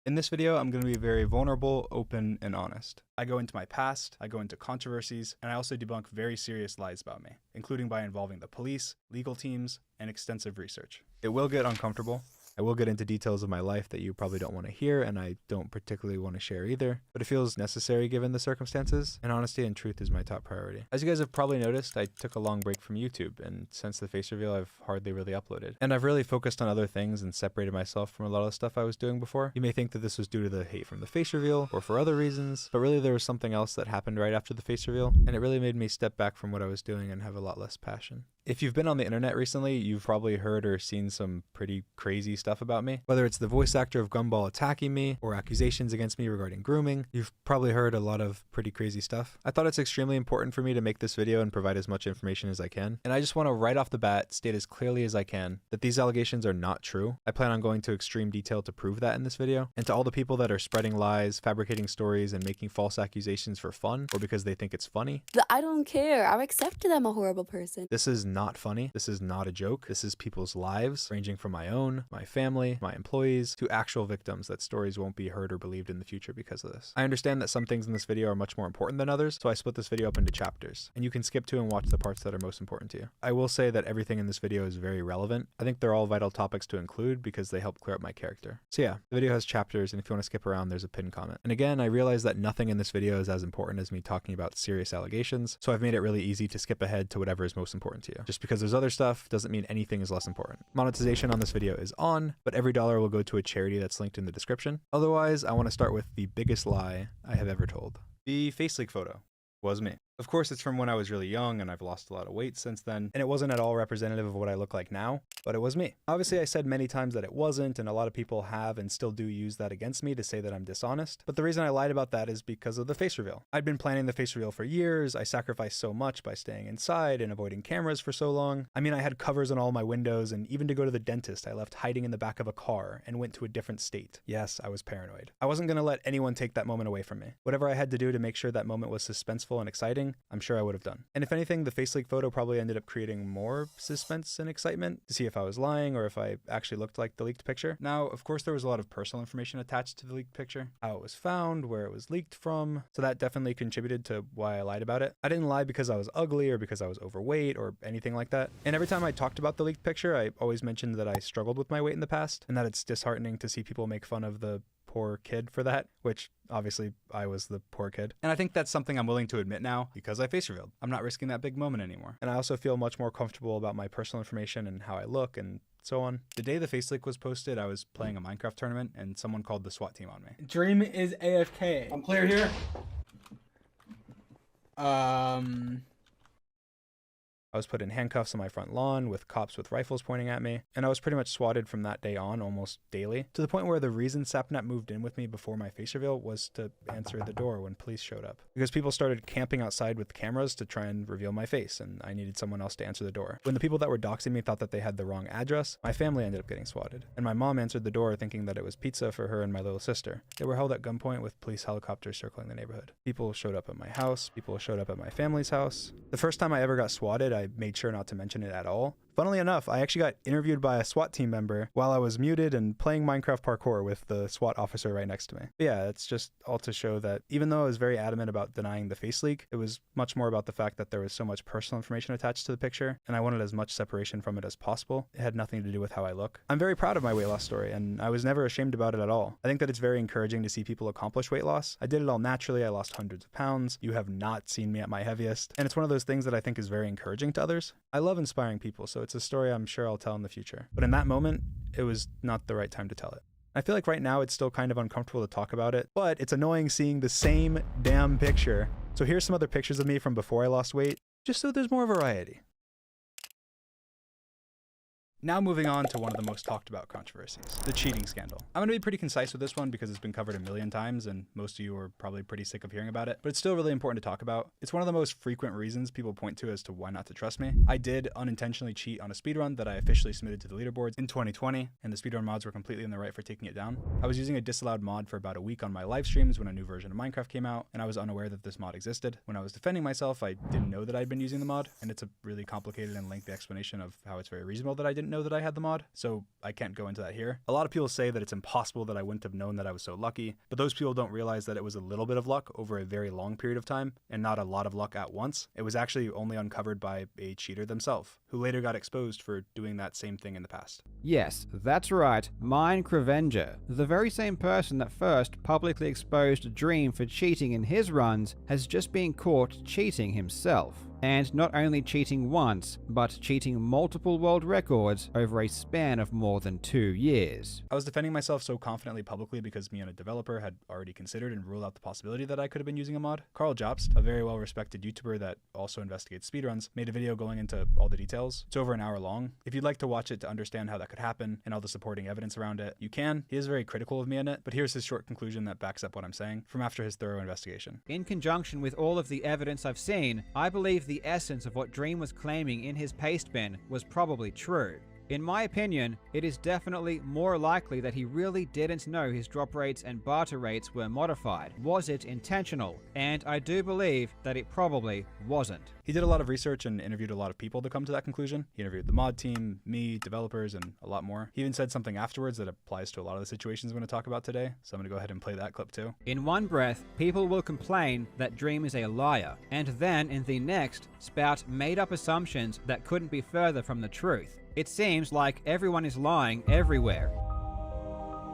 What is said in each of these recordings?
In this video, I'm going to be very vulnerable, open, and honest. I go into my past, I go into controversies, and I also debunk very serious lies about me, including by involving the police, legal teams, and extensive research. It will get uncomfortable. I will get into details of my life that you probably don't want to hear, and I don't particularly want to share either, but it feels necessary given the circumstances, and honesty and truth is my top priority. As you guys have probably noticed, I took a long break from YouTube, and since the face reveal, I've hardly really uploaded. And I've really focused on other things and separated myself from a lot of the stuff I was doing before. You may think that this was due to the hate from the face reveal, or for other reasons, but really there was something else that happened right after the face reveal, and it really made me step back from what I was doing and have a lot less passion. If you've been on the internet recently, you've probably heard or seen some pretty crazy stuff about me. Whether it's the voice actor of Gumball attacking me, or accusations against me regarding grooming, you've probably heard a lot of pretty crazy stuff. I thought it's extremely important for me to make this video and provide as much information as I can. And I just want to right off the bat state as clearly as I can that these allegations are not true. I plan on going to extreme detail to prove that in this video. And to all the people that are spreading lies, fabricating stories, and making false accusations for fun, or because they think it's funny. I don't care. I've accepted I'm a horrible person. This is not funny. This is not a joke. This is people's lives, ranging from my own, my family, my employees, to actual victims that stories won't be heard or believed in the future because of this. I understand that some things in this video are much more important than others, so I split this video up into chapters, and you can skip to and watch the parts that are most important to you. I will say that everything in this video is very relevant. I think they're all vital topics to include because they help clear up my character. So yeah, the video has chapters, and if you want to skip around, there's a pinned comment. And again, I realize that nothing in this video is as important as me talking about serious allegations, so I've made it really easy to skip ahead to whatever is most important to you. Just because there's other stuff doesn't mean anything is less important. Monetization on this video is on, but every dollar will go to a charity that's linked in the description. Otherwise, I want to start with the biggest lie I have ever told. The face leak photo was me. Of course, it's from when I was really young and I've lost a lot of weight since then, and it wasn't at all representative of what I look like now, but it was me. Obviously, I said many times that it wasn't, and a lot of people have and still do use that against me to say that I'm dishonest, but the reason I lied about that is because of the face reveal. I'd been planning the face reveal for years. I sacrificed so much by staying inside and avoiding cameras for so long. I mean, I had covers on all my windows, and even to go to the dentist, I left hiding in the back of a car and went to a different state. Yes, I was paranoid. I wasn't gonna let anyone take that moment away from me. Whatever I had to do to make sure that moment was suspenseful and exciting, I'm sure I would have done. And if anything, the face leak photo probably ended up creating more suspense and excitement to see if I was lying or if I actually looked like the leaked picture. Now, of course, there was a lot of personal information attached to the leaked picture, how it was found, where it was leaked from, so that definitely contributed to why I lied about it. I didn't lie because I was ugly or because I was overweight or anything like that. And every time I talked about the leaked picture, I always mentioned that I struggled with my weight in the past and that it's disheartening to see people make fun of the poor kid for that, which obviously I was the poor kid. And I think that's something I'm willing to admit now because I face revealed. I'm not risking that big moment anymore. And I also feel much more comfortable about my personal information and how I look and so on. The day the face leak was posted, I was playing a Minecraft tournament and someone called the SWAT team on me. Dream is AFK. I'm clear here. I was put in handcuffs on my front lawn with cops with rifles pointing at me, and I was pretty much swatted from that day on almost daily, to the point where the reason Sapnap moved in with me before my face reveal was to answer the door when police showed up. Because people started camping outside with cameras to try and reveal my face, and I needed someone else to answer the door. When the people that were doxing me thought that they had the wrong address, my family ended up getting swatted, and my mom answered the door thinking that it was pizza for her and my little sister. They were held at gunpoint with police helicopters circling the neighborhood. People showed up at my house, people showed up at my family's house. The first time I ever got swatted, I made sure not to mention it at all. Funnily enough, I actually got interviewed by a SWAT team member while I was muted and playing Minecraft parkour with the SWAT officer right next to me. But yeah, it's just all to show that even though I was very adamant about denying the face leak, it was much more about the fact that there was so much personal information attached to the picture, and I wanted as much separation from it as possible. It had nothing to do with how I look. I'm very proud of my weight loss story, and I was never ashamed about it at all. I think that it's very encouraging to see people accomplish weight loss. I did it all naturally. I lost hundreds of pounds. You have not seen me at my heaviest, and it's one of those things that I think is very encouraging to others. I love inspiring people, so it's a story I'm sure I'll tell in the future. But in that moment, it was not the right time to tell it. I feel like right now it's still kind of uncomfortable to talk about it, but it's annoying seeing the same damn picture. So here's some other pictures of me from before I lost weight, just so there's more variety. Now moving on to one of the most talked about controversies, the cheating scandal. I'm gonna be pretty concise with this one because it's been covered a million times and most of you are probably pretty sick of hearing about it, but it's still really important to talk about. It's one of the most frequent reasons people point to as to why not to trust me. I did unintentionally cheat on a speedrun that I officially submitted to the leaderboards in 2020, and the speedrun mods were completely in the right for taking it down. I was using a disallowed mod for about a week on my live streams when a new version of Minecraft came out, and I was unaware that this mod existed. When I was defending myself, I didn't know that I'd been using the mod, and it's a really complicated and lengthy explanation of how it's very reasonable that I didn't didn't know that I had the mod, so I can't go into that here. A lot of people say that it's impossible that I wouldn't have known that I was so lucky, but those people don't realize that it was a little bit of luck over a very long period of time, and not a lot of luck at once. It was actually only uncovered by a cheater themselves, who later got exposed for doing that same thing in the past. Yes, that's right, Mine Crevenger, the very same person that first publicly exposed Dream for cheating in his runs, has just been caught cheating himself. And not only cheating once, but cheating multiple world records over a span of more than 2 years. I was defending myself so confidently publicly because me and a developer had already considered and ruled out the possibility that I could have been using a mod. Carl Jobst, a very well-respected YouTuber that also investigates speedruns, made a video going into all the details. It's over an hour long. If you'd like to watch it to understand how that could happen and all the supporting evidence around it, you can. He is very critical of me in it, but here's his short conclusion that backs up what I'm saying from after his thorough investigation. In conjunction with all of the evidence I've seen, I believe the essence of what Dream was claiming in his paste bin was probably true. In my opinion, it is definitely more likely that he really didn't know his drop rates and barter rates were modified. Was it intentional? And I do believe that it probably wasn't. He did a lot of research and interviewed a lot of people to come to that conclusion. He interviewed the mod team, me, developers, and a lot more. He even said something afterwards that applies to a lot of the situations I'm going to talk about today, so I'm going to go ahead and play that clip too. In one breath, people will complain that Dream is a liar, and then in the next, spout made-up assumptions that couldn't be further from the truth. It seems like everyone is lying everywhere.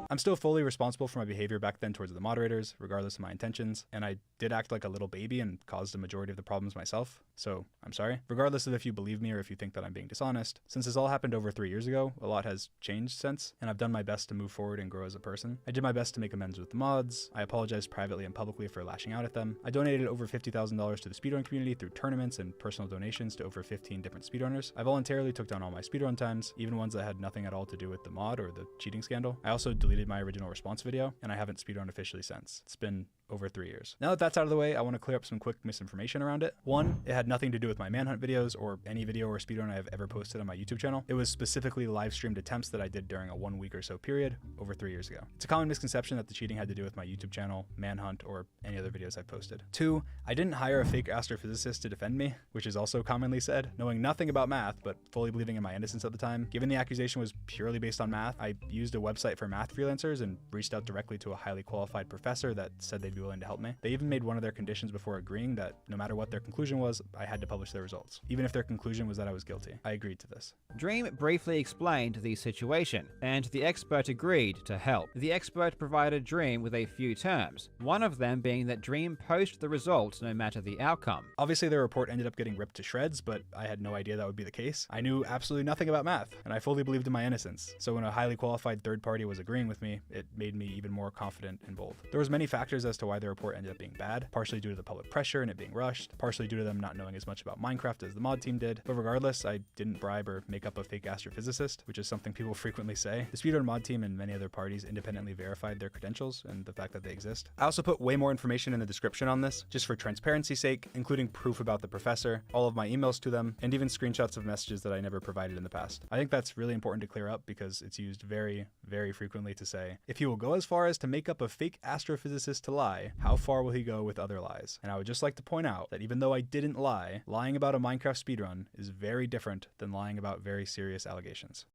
I'm still fully responsible for my behavior back then towards the moderators, regardless of my intentions, and I did act like a little baby and caused the majority of the problems myself, so I'm sorry. Regardless of if you believe me or if you think that I'm being dishonest, since this all happened over 3 years ago, a lot has changed since, and I've done my best to move forward and grow as a person. I did my best to make amends with the mods, I apologized privately and publicly for lashing out at them, I donated over $50,000 to the speedrun community through tournaments and personal donations to over 15 different speedrunners. I voluntarily took down all my speedrun times, even ones that had nothing at all to do with the mod or the cheating scandal. I also deleted my original response video, and I haven't speedrun officially since. It's been over 3 years. Now that that's out of the way, I want to clear up some quick misinformation around it. One, it had nothing to do with my manhunt videos or any video or speedrun I have ever posted on my YouTube channel. It was specifically live streamed attempts that I did during a 1 week or so period over 3 years ago. It's a common misconception that the cheating had to do with my YouTube channel, manhunt, or any other videos I've posted. Two, I didn't hire a fake astrophysicist to defend me, which is also commonly said. Knowing nothing about math, but fully believing in my innocence at the time, given the accusation was purely based on math, I used a website for math freelancers and reached out directly to a highly qualified professor that said they'd be willing to help me. They even made one of their conditions before agreeing that no matter what their conclusion was, I had to publish their results, even if their conclusion was that I was guilty. I agreed to this. Dream briefly explained the situation, and the expert agreed to help. The expert provided Dream with a few terms, one of them being that Dream post the results no matter the outcome. Obviously, their report ended up getting ripped to shreds, but I had no idea that would be the case. I knew absolutely nothing about math, and I fully believed in my innocence. So when a highly qualified third party was agreeing with me, it made me even more confident and bold. There was many factors as to why the report ended up being bad, partially due to the public pressure and it being rushed, partially due to them not knowing as much about Minecraft as the mod team did, but regardless, I didn't bribe or make up a fake astrophysicist, which is something people frequently say. The speedrun mod team and many other parties independently verified their credentials and the fact that they exist. I also put way more information in the description on this, just for transparency's sake, including proof about the professor, all of my emails to them, and even screenshots of messages that I never provided in the past. I think that's really important to clear up because it's used very, very frequently to say, if he will go as far as to make up a fake astrophysicist to lie, how far will he go with other lies? And I would just like to point out that even though I didn't lie, lying about a Minecraft speedrun is very different than lying about very serious allegations.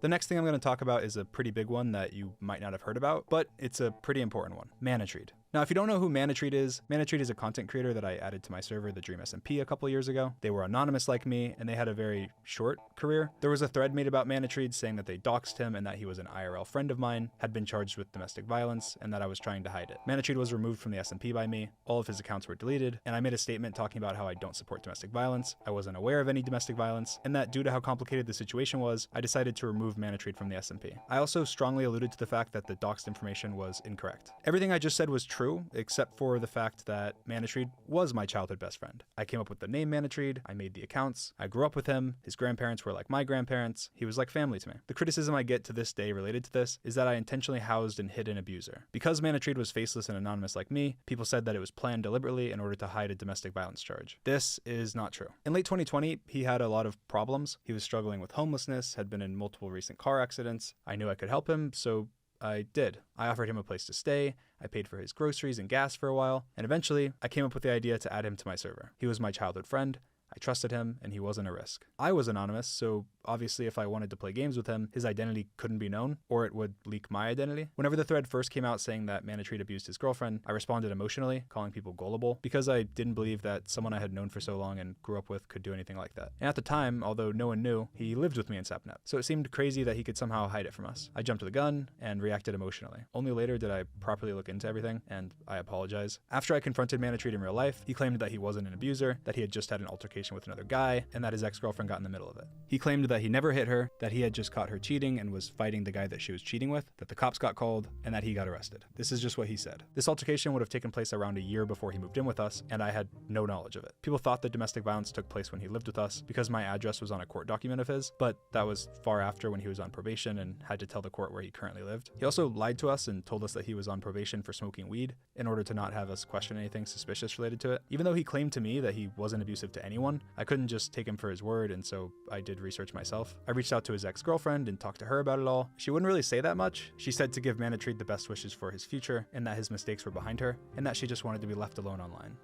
The next thing I'm going to talk about is a pretty big one that you might not have heard about, but it's a pretty important one. Manatreed. Now, if you don't know who Manatreed is a content creator that I added to my server, the Dream SMP, a couple years ago. They were anonymous like me, and they had a very short career. There was a thread made about Manatreed saying that they doxed him and that he was an IRL friend of mine, had been charged with domestic violence, and that I was trying to hide it. Manatreed was removed from the SMP by me, all of his accounts were deleted, and I made a statement talking about how I don't support domestic violence, I wasn't aware of any domestic violence, and that due to how complicated the situation was, I decided to remove Manatreed from the SMP. I also strongly alluded to the fact that the doxed information was incorrect. Everything I just said was true, except for the fact that Manatreed was my childhood best friend. I came up with the name Manatreed, I made the accounts, I grew up with him, his grandparents were like my grandparents, he was like family to me. The criticism I get to this day related to this is that I intentionally housed and hid an abuser. Because Manatreed was faceless and anonymous like me, people said that it was planned deliberately in order to hide a domestic violence charge. This is not true. In late 2020, he had a lot of problems. He was struggling with homelessness, had been in multiple recent car accidents. I knew I could help him, so I did. I offered him a place to stay, I paid for his groceries and gas for a while, and eventually I came up with the idea to add him to my server. He was my childhood friend, I I trusted him, and he wasn't a risk. I was anonymous, so obviously if I wanted to play games with him, his identity couldn't be known, or it would leak my identity. Whenever the thread first came out saying that Manatreed abused his girlfriend, I responded emotionally, calling people gullible, because I didn't believe that someone I had known for so long and grew up with could do anything like that. And at the time, although no one knew, he lived with me in Sapnet, so it seemed crazy that he could somehow hide it from us. I jumped to the gun and reacted emotionally. Only later did I properly look into everything, and I apologize. After I confronted Manatreed in real life, he claimed that he wasn't an abuser, that he had just had an altercation with another guy, and that his ex-girlfriend got in the middle of it. He claimed that he never hit her, that he had just caught her cheating and was fighting the guy that she was cheating with, that the cops got called, and that he got arrested. This is just what he said. This altercation would have taken place around a year before he moved in with us, and I had no knowledge of it. People thought that domestic violence took place when he lived with us because my address was on a court document of his, but that was far after when he was on probation and had to tell the court where he currently lived. He also lied to us and told us that he was on probation for smoking weed in order to not have us question anything suspicious related to it. Even though he claimed to me that he wasn't abusive to anyone, I couldn't just take him for his word, and so I did research myself. I reached out to his ex-girlfriend and talked to her about it all. She wouldn't really say that much. She said to give Manatreed the best wishes for his future, and that his mistakes were behind her, and that she just wanted to be left alone online.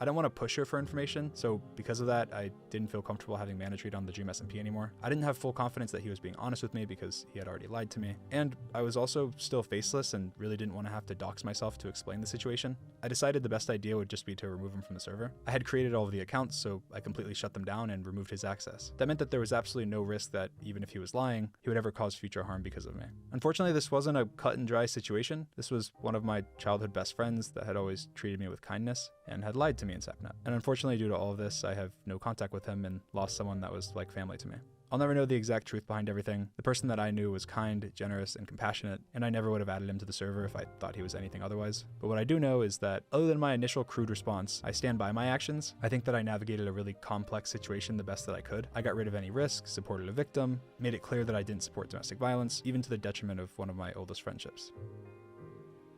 I don't want to push her for information, so because of that, I didn't feel comfortable having Manatreed on the Dream SMP anymore. I didn't have full confidence that he was being honest with me because he had already lied to me, and I was also still faceless and really didn't want to have to dox myself to explain the situation. I decided the best idea would just be to remove him from the server. I had created all of the accounts, so I completely shut them down and removed his access. That meant that there was absolutely no risk that, even if he was lying, he would ever cause future harm because of me. Unfortunately, this wasn't a cut and dry situation. This was one of my childhood best friends that had always treated me with kindness and had lied to me in Sapnet. And unfortunately, due to all of this, I have no contact with him and lost someone that was like family to me. I'll never know the exact truth behind everything. The person that I knew was kind, generous, and compassionate, and I never would have added him to the server if I thought he was anything otherwise. But what I do know is that, other than my initial crude response, I stand by my actions. I think that I navigated a really complex situation the best that I could. I got rid of any risk, supported a victim, made it clear that I didn't support domestic violence, even to the detriment of one of my oldest friendships.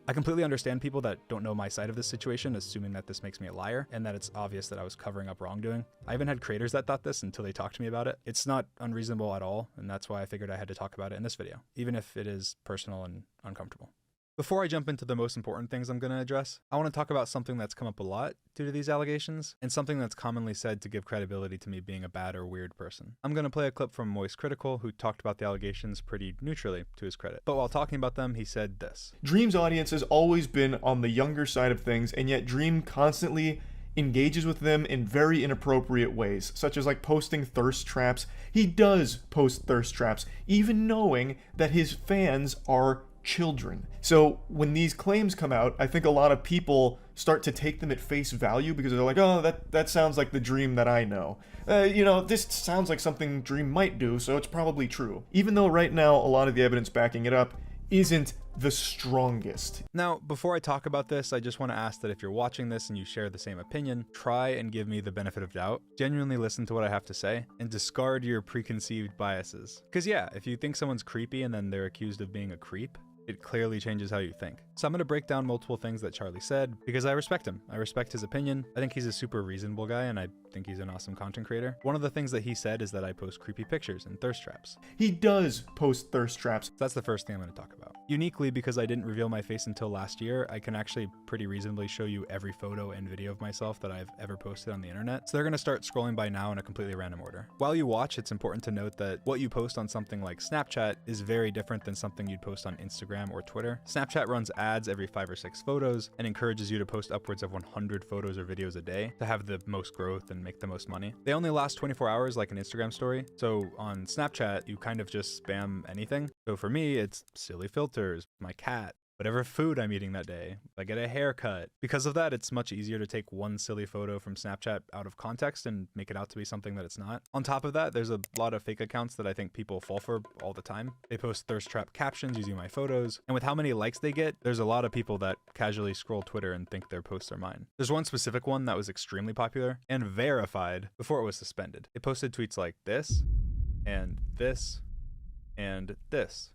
I completely understand people that don't know my side of this situation, assuming that this makes me a liar and that it's obvious that I was covering up wrongdoing. I even had creators that thought this until they talked to me about it. It's not unreasonable at all, and that's why I figured I had to talk about it in this video, even if it is personal and uncomfortable. Before I jump into the most important things I'm going to address, I want to talk about something that's come up a lot due to these allegations, and something that's commonly said to give credibility to me being a bad or weird person. I'm going to play a clip from Moist Critical, who talked about the allegations pretty neutrally, to his credit. But while talking about them, he said this. Dream's audience has always been on the younger side of things, and yet Dream constantly engages with them in very inappropriate ways, such as like posting thirst traps. He does post thirst traps, even knowing that his fans are children. So when these claims come out, I think a lot of people start to take them at face value because they're like, oh, that sounds like the Dream that I know. This sounds like something Dream might do, so it's probably true. Even though right now a lot of the evidence backing it up isn't the strongest. Now, before I talk about this, I just want to ask that if you're watching this and you share the same opinion, try and give me the benefit of doubt. Genuinely listen to what I have to say and discard your preconceived biases. Because yeah, if you think someone's creepy and then they're accused of being a creep, it clearly changes how you think. So I'm going to break down multiple things that Charlie said because I respect him. I respect his opinion. I think he's a super reasonable guy and I think he's an awesome content creator. One of the things that he said is that I post creepy pictures and thirst traps. He does post thirst traps. That's the first thing I'm going to talk about. Uniquely, because I didn't reveal my face until last year, I can actually pretty reasonably show you every photo and video of myself that I've ever posted on the internet. So they're going to start scrolling by now in a completely random order. While you watch, it's important to note that what you post on something like Snapchat is very different than something you'd post on Instagram or Twitter. Snapchat runs ads every 5 or 6 photos and encourages you to post upwards of 100 photos or videos a day to have the most growth and make the most money. They only last 24 hours like an Instagram story. So on Snapchat, you kind of just spam anything. So for me, it's silly filters, my cat, whatever food I'm eating that day, I get a haircut. Because of that, it's much easier to take one silly photo from Snapchat out of context and make it out to be something that it's not. On top of that, there's a lot of fake accounts that I think people fall for all the time. They post thirst trap captions using my photos, and with how many likes they get, there's a lot of people that casually scroll Twitter and think their posts are mine. There's one specific one that was extremely popular and verified before it was suspended. It posted tweets like this, and this, and this.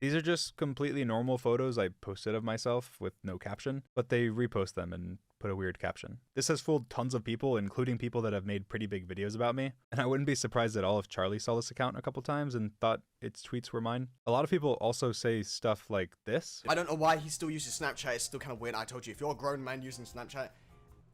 These are just completely normal photos I posted of myself with no caption, but they repost them and put a weird caption. This has fooled tons of people, including people that have made pretty big videos about me, and I wouldn't be surprised at all if Charlie saw this account a couple times and thought its tweets were mine. A lot of people also say stuff like this. I don't know why he still uses Snapchat, it's still kind of weird. I told you, if you're a grown man using Snapchat,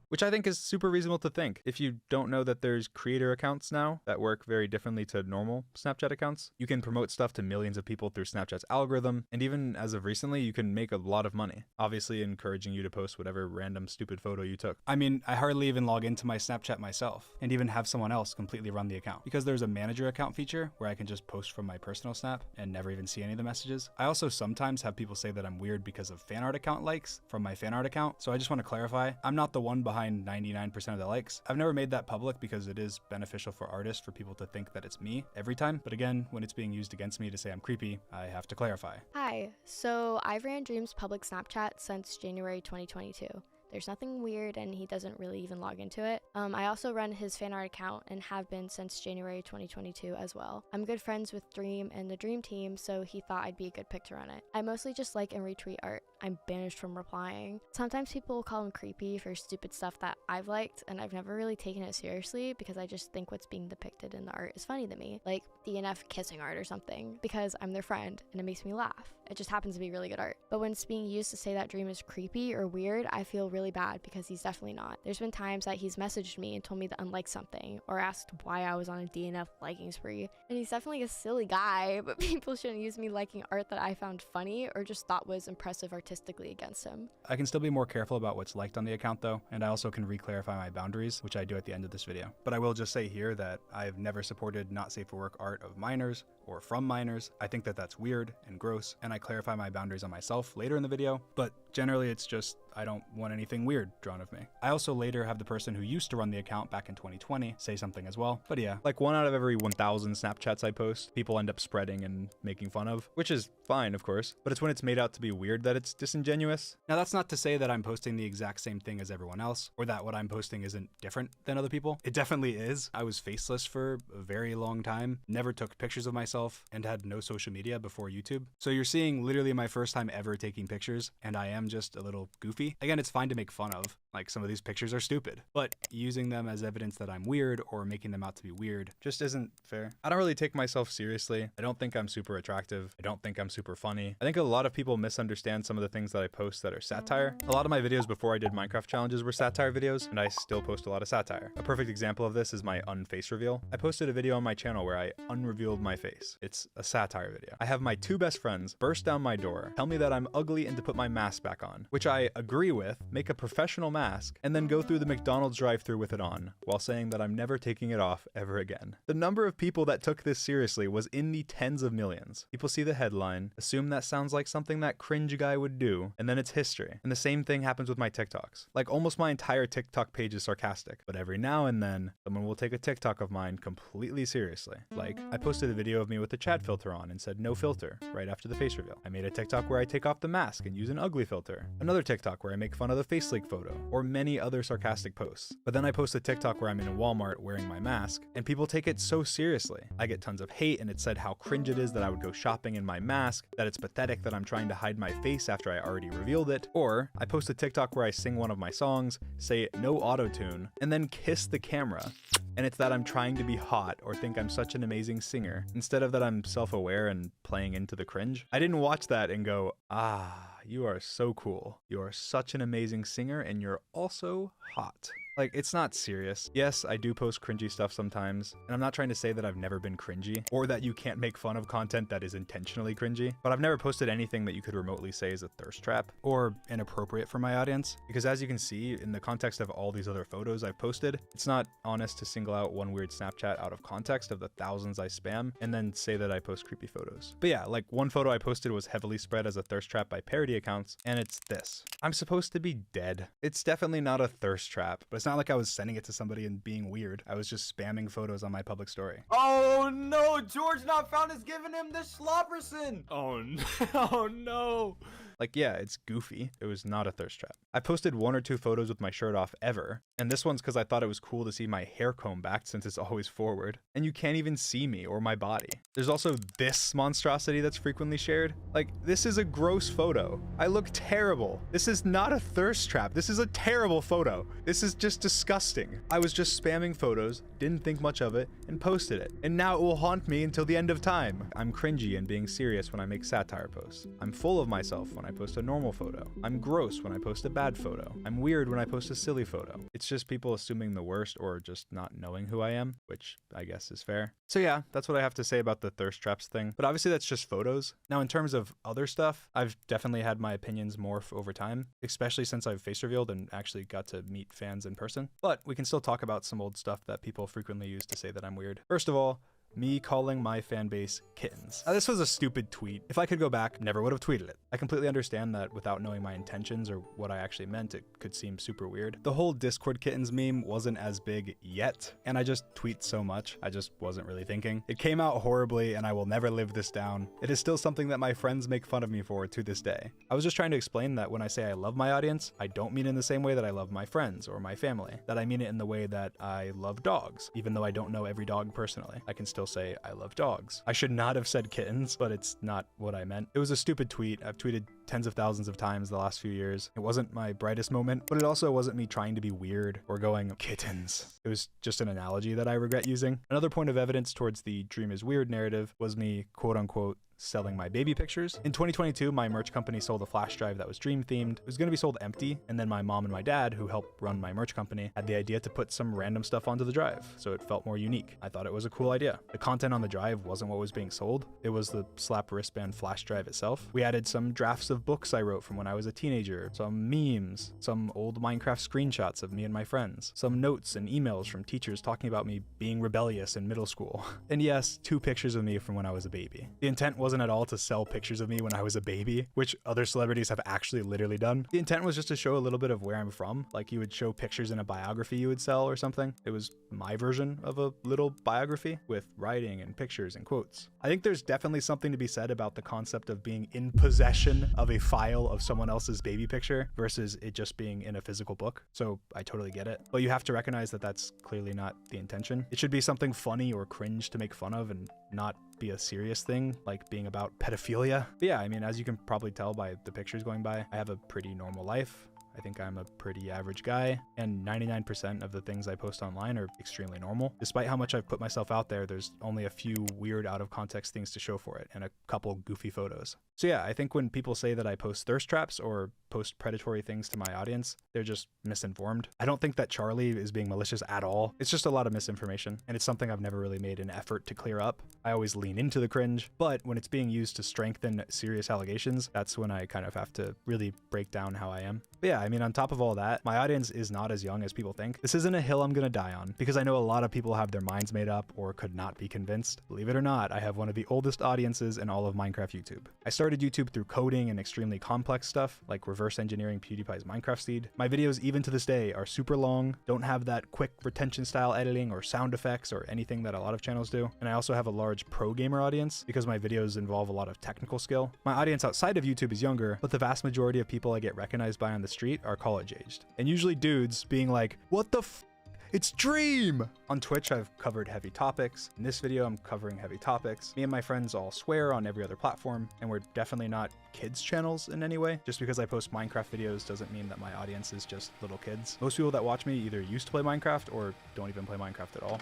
which I think is super reasonable to think. If you don't know that there's creator accounts now that work very differently to normal Snapchat accounts, you can promote stuff to millions of people through Snapchat's algorithm, and even as of recently, you can make a lot of money, obviously encouraging you to post whatever random stupid photo you took. I mean, I hardly even log into my Snapchat myself, and even have someone else completely run the account, because there's a manager account feature where I can just post from my personal Snap and never even see any of the messages. I also sometimes have people say that I'm weird because of fan art account likes from my fan art account, so I just want to clarify, I'm not the one behind 99% of the likes. I've never made that public because it is beneficial for artists for people to think that it's me every time, but again, when it's being used against me to say I'm creepy, I have to clarify. Hi, so I've ran Dream's public Snapchat since January 2022. There's nothing weird and he doesn't really even log into it. I also run his fan art account and have been since January 2022 as well. I'm good friends with Dream and the Dream team, so he thought I'd be a good pick to run it. I mostly just like and retweet art. I'm banished from replying. Sometimes people will call him creepy for stupid stuff that I've liked, and I've never really taken it seriously because I just think what's being depicted in the art is funny to me, like DNF kissing art or something, because I'm their friend and it makes me laugh. It just happens to be really good art. But when it's being used to say that Dream is creepy or weird, I feel really bad because he's definitely not. There's been times that he's messaged me and told me to unlike something or asked why I was on a DNF liking spree. And he's definitely a silly guy, but people shouldn't use me liking art that I found funny or just thought was impressive artistically against him. I can still be more careful about what's liked on the account though, and I also can re-clarify my boundaries, which I do at the end of this video. But I will just say here that I've never supported not safe for work art of minors or from minors. I think that that's weird and gross, and I clarify my boundaries on myself later in the video, but generally it's just I don't want anything weird drawn of me. I also later have the person who used to run the account back in 2020 say something as well. But yeah, like 1 out of every 1,000 Snapchats I post, people end up spreading and making fun of, which is fine, of course, but it's when it's made out to be weird that it's disingenuous. Now that's not to say that I'm posting the exact same thing as everyone else, or that what I'm posting isn't different than other people. It definitely is. I was faceless for a very long time, never took pictures of myself, and had no social media before YouTube. So you're seeing literally my first time ever taking pictures, and I am just a little goofy. Again, it's fine to make fun of, like some of these pictures are stupid, but using them as evidence that I'm weird or making them out to be weird just isn't fair. I don't really take myself seriously. I don't think I'm super attractive. I don't think I'm super funny. I think a lot of people misunderstand some of the things that I post that are satire. A lot of my videos before I did Minecraft challenges were satire videos, and I still post a lot of satire. A perfect example of this is my unface reveal. I posted a video on my channel where I unrevealed my face. It's a satire video. I have my 2 best friends burst down my door, tell me that I'm ugly and to put my mask back on, which I agree with, make a professional mask, and then go through the McDonald's drive-thru with it on, while saying that I'm never taking it off ever again. The number of people that took this seriously was in the tens of millions. People see the headline, assume that sounds like something that cringe guy would do, and then it's history. And the same thing happens with my TikToks. Like almost my entire TikTok page is sarcastic, but every now and then, someone will take a TikTok of mine completely seriously. Like, I posted a video of me with the Chad filter on and said no filter right after the face reveal. I made a TikTok where I take off the mask and use an ugly filter. Another TikTok where I make fun of the face leak photo, or many other sarcastic posts. But then I post a TikTok where I'm in a Walmart wearing my mask, and people take it so seriously. I get tons of hate, and it said how cringe it is that I would go shopping in my mask, that it's pathetic that I'm trying to hide my face after I already revealed it. Or I post a TikTok where I sing one of my songs, say no auto-tune, and then kiss the camera. And it's that I'm trying to be hot or think I'm such an amazing singer, instead of that I'm self-aware and playing into the cringe. I didn't watch that and go, ah, you are so cool. You are such an amazing singer and you're also hot. Like, it's not serious. Yes, I do post cringy stuff sometimes, and I'm not trying to say that I've never been cringy, or that you can't make fun of content that is intentionally cringy, but I've never posted anything that you could remotely say is a thirst trap, or inappropriate for my audience, because as you can see, in the context of all these other photos I've posted, it's not honest to single out one weird Snapchat out of context of the thousands I spam, and then say that I post creepy photos. But yeah, like one photo I posted was heavily spread as a thirst trap by parody accounts, and it's this. I'm supposed to be dead. It's definitely not a thirst trap, but it's not like I was sending it to somebody and being weird. I was just spamming photos on my public story. Oh no, George Not Found is giving him the Schlopperson. Oh no. Oh no. Like, yeah, it's goofy. It was not a thirst trap. I posted 1 or 2 photos with my shirt off ever, and this one's because I thought it was cool to see my hair comb back since it's always forward, and you can't even see me or my body. There's also this monstrosity that's frequently shared. Like, this is a gross photo. I look terrible. This is not a thirst trap. This is a terrible photo. This is just disgusting. I was just spamming photos, didn't think much of it, and posted it. And now it will haunt me until the end of time. I'm cringy and being serious when I make satire posts. I'm full of myself when I post a normal photo. I'm gross when I post a bad photo. I'm weird when I post a silly photo. It's just people assuming the worst or just not knowing who I am, which I guess is fair. So yeah, that's what I have to say about the thirst traps thing. But obviously that's just photos. Now in terms of other stuff, I've definitely had my opinions morph over time, especially since I've face revealed and actually got to meet fans in person. But we can still talk about some old stuff that people frequently use to say that I'm weird. First of all, me calling my fan base kittens. Now, this was a stupid tweet. If I could go back, never would have tweeted it. I completely understand that without knowing my intentions or what I actually meant, it could seem super weird. The whole Discord kittens meme wasn't as big yet, and I just tweet so much, I just wasn't really thinking. It came out horribly, and I will never live this down. It is still something that my friends make fun of me for to this day. I was just trying to explain that when I say I love my audience, I don't mean in the same way that I love my friends or my family. That I mean it in the way that I love dogs, even though I don't know every dog personally. I can still say I love dogs. I should not have said kittens, but it's not what I meant. It was a stupid tweet. I've tweeted tens of thousands of times the last few years. It wasn't my brightest moment, but it also wasn't me trying to be weird or going kittens. It was just an analogy that I regret using. Another point of evidence towards the Dream is Weird narrative was me quote unquote selling my baby pictures. In 2022, my merch company sold a flash drive that was Dream themed. It was going to be sold empty, and then my mom and my dad, who help run my merch company, had the idea to put some random stuff onto the drive, so it felt more unique. I thought it was a cool idea. The content on the drive wasn't what was being sold. It was the slap wristband flash drive itself. We added some drafts of books I wrote from when I was a teenager, some memes, some old Minecraft screenshots of me and my friends, some notes and emails from teachers talking about me being rebellious in middle school, and yes, 2 pictures of me from when I was a baby. The intent wasn't at all to sell pictures of me when I was a baby, which other celebrities have actually literally done. The intent was just to show a little bit of where I'm from, like you would show pictures in a biography you would sell or something. It was my version of a little biography with writing and pictures and quotes. I think there's definitely something to be said about the concept of being in possession of a file of someone else's baby picture versus it just being in a physical book. So I totally get it. But you have to recognize that that's clearly not the intention. It should be something funny or cringe to make fun of and not be a serious thing, like being about pedophilia. But yeah, I mean, as you can probably tell by the pictures going by, I have a pretty normal life. I think I'm a pretty average guy, and 99% of the things I post online are extremely normal. Despite how much I've put myself out there, there's only a few weird out of context things to show for it, and a couple goofy photos. So yeah, I think when people say that I post thirst traps or post predatory things to my audience, they're just misinformed. I don't think that Charlie is being malicious at all. It's just a lot of misinformation, and it's something I've never really made an effort to clear up. I always lean into the cringe, but when it's being used to strengthen serious allegations, that's when I kind of have to really break down how I am. But yeah, I mean, on top of all that, my audience is not as young as people think. This isn't a hill I'm gonna die on, because I know a lot of people have their minds made up or could not be convinced. Believe it or not, I have one of the oldest audiences in all of Minecraft YouTube. I started YouTube through coding and extremely complex stuff, like reverse engineering PewDiePie's Minecraft seed. My videos, even to this day, are super long, don't have that quick retention style editing or sound effects or anything that a lot of channels do. And I also have a large pro gamer audience because my videos involve a lot of technical skill. My audience outside of YouTube is younger, but the vast majority of people I get recognized by on the street are college aged. And usually dudes being like, "What the f? It's Dream!" On Twitch, I've covered heavy topics. In this video, I'm covering heavy topics. Me and my friends all swear on every other platform, and we're definitely not kids channels in any way. Just because I post Minecraft videos doesn't mean that my audience is just little kids. Most people that watch me either used to play Minecraft or don't even play Minecraft at all.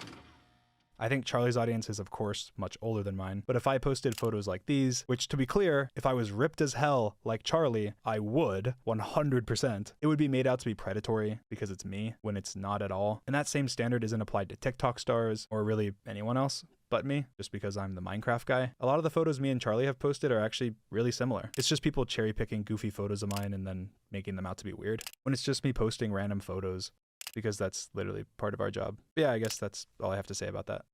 I think Charlie's audience is of course much older than mine, but if I posted photos like these, which to be clear, if I was ripped as hell like Charlie, I would 100%, it would be made out to be predatory because it's me when it's not at all. And that same standard isn't applied to TikTok stars or really anyone else but me, just because I'm the Minecraft guy. A lot of the photos me and Charlie have posted are actually really similar. It's just people cherry picking goofy photos of mine and then making them out to be weird. When it's just me posting random photos, because that's literally part of our job. But yeah, I guess that's all I have to say about that.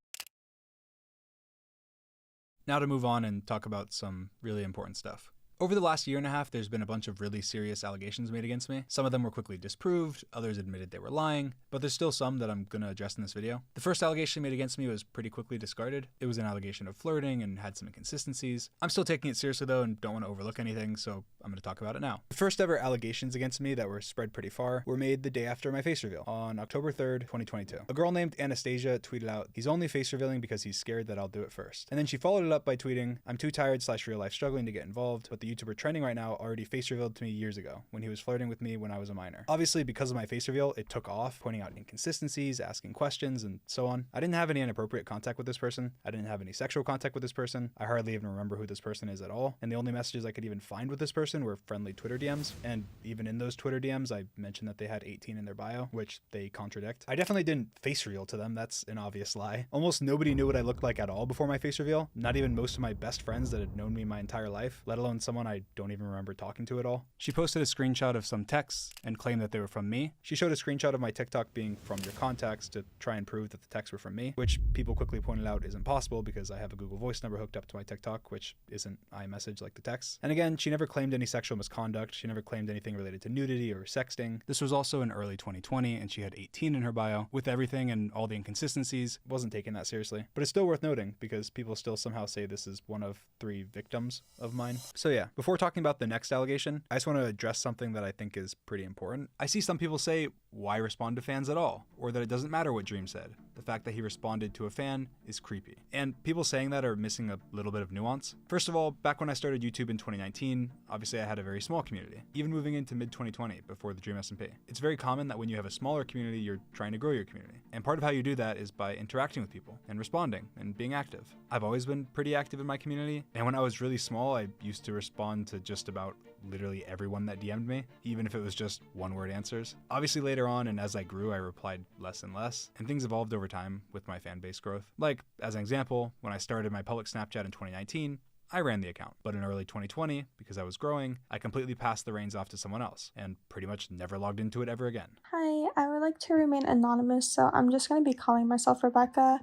Now to move on and talk about some really important stuff. Over the last year and a half, there's been a bunch of really serious allegations made against me. Some of them were quickly disproved, others admitted they were lying, but there's still some that I'm gonna address in this video. The first allegation made against me was pretty quickly discarded. It was an allegation of flirting and had some inconsistencies. I'm still taking it seriously though and don't want to overlook anything, so I'm gonna talk about it now. The first ever allegations against me that were spread pretty far were made the day after my face reveal, on October 3rd, 2022. A girl named Anastasia tweeted out, "He's only face revealing because he's scared that I'll do it first." And then she followed it up by tweeting, "I'm too tired / real life struggling to get involved, but the YouTuber trending right now already face revealed to me years ago when he was flirting with me when I was a minor. Obviously, because of my face reveal, it took off, pointing out inconsistencies, asking questions, and so on. I didn't have any inappropriate contact with this person. I didn't have any sexual contact with this person. I hardly even remember who this person is at all. And the only messages I could even find with this person were friendly Twitter DMs. And even in those Twitter DMs, I mentioned that they had 18 in their bio, which they contradict. I definitely didn't face reveal to them. That's an obvious lie. Almost nobody knew what I looked like at all before my face reveal. Not even most of my best friends that had known me my entire life, let alone someone I don't even remember talking to at all. She posted a screenshot of some texts and claimed that they were from me. She showed a screenshot of my TikTok being from your contacts to try and prove that the texts were from me, which people quickly pointed out isn't possible because I have a Google Voice number hooked up to my TikTok, which isn't iMessage like the text. And again, she never claimed any sexual misconduct. She never claimed anything related to nudity or sexting. This was also in early 2020, and she had 18 in her bio. With everything and all the inconsistencies, wasn't taking that seriously. But it's still worth noting because people still somehow say this is one of 3 victims of mine. So yeah, before talking about the next allegation, I just want to address something that I think is pretty important. I see some people say, why respond to fans at all? Or that it doesn't matter what Dream said. The fact that he responded to a fan is creepy. And people saying that are missing a little bit of nuance. First of all, back when I started YouTube in 2019, obviously I had a very small community. Even moving into mid-2020 before the Dream SMP. It's very common that when you have a smaller community, you're trying to grow your community. And part of how you do that is by interacting with people and responding and being active. I've always been pretty active in my community. And when I was really small, I used to respond to just about literally everyone that DM'd me, even if it was just one-word answers. Obviously later on, and as I grew, I replied less and less, and things evolved over time with my fan base growth. Like, as an example, when I started my public Snapchat in 2019, I ran the account, but in early 2020, because I was growing, I completely passed the reins off to someone else, and pretty much never logged into it ever again. Hi, I would like to remain anonymous, so I'm just going to be calling myself Rebecca.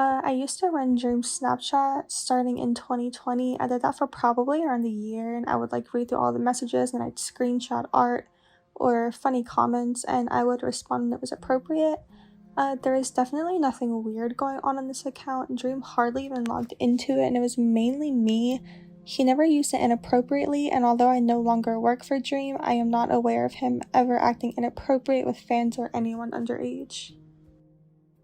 I used to run Dream Snapchat starting in 2020. I did that for probably around a year, and I would read through all the messages and I'd screenshot art or funny comments, and I would respond when it was appropriate. There is definitely nothing weird going on this account. Dream hardly even logged into it, and it was mainly me. He never used it inappropriately, and although I no longer work for Dream, I am not aware of him ever acting inappropriate with fans or anyone underage.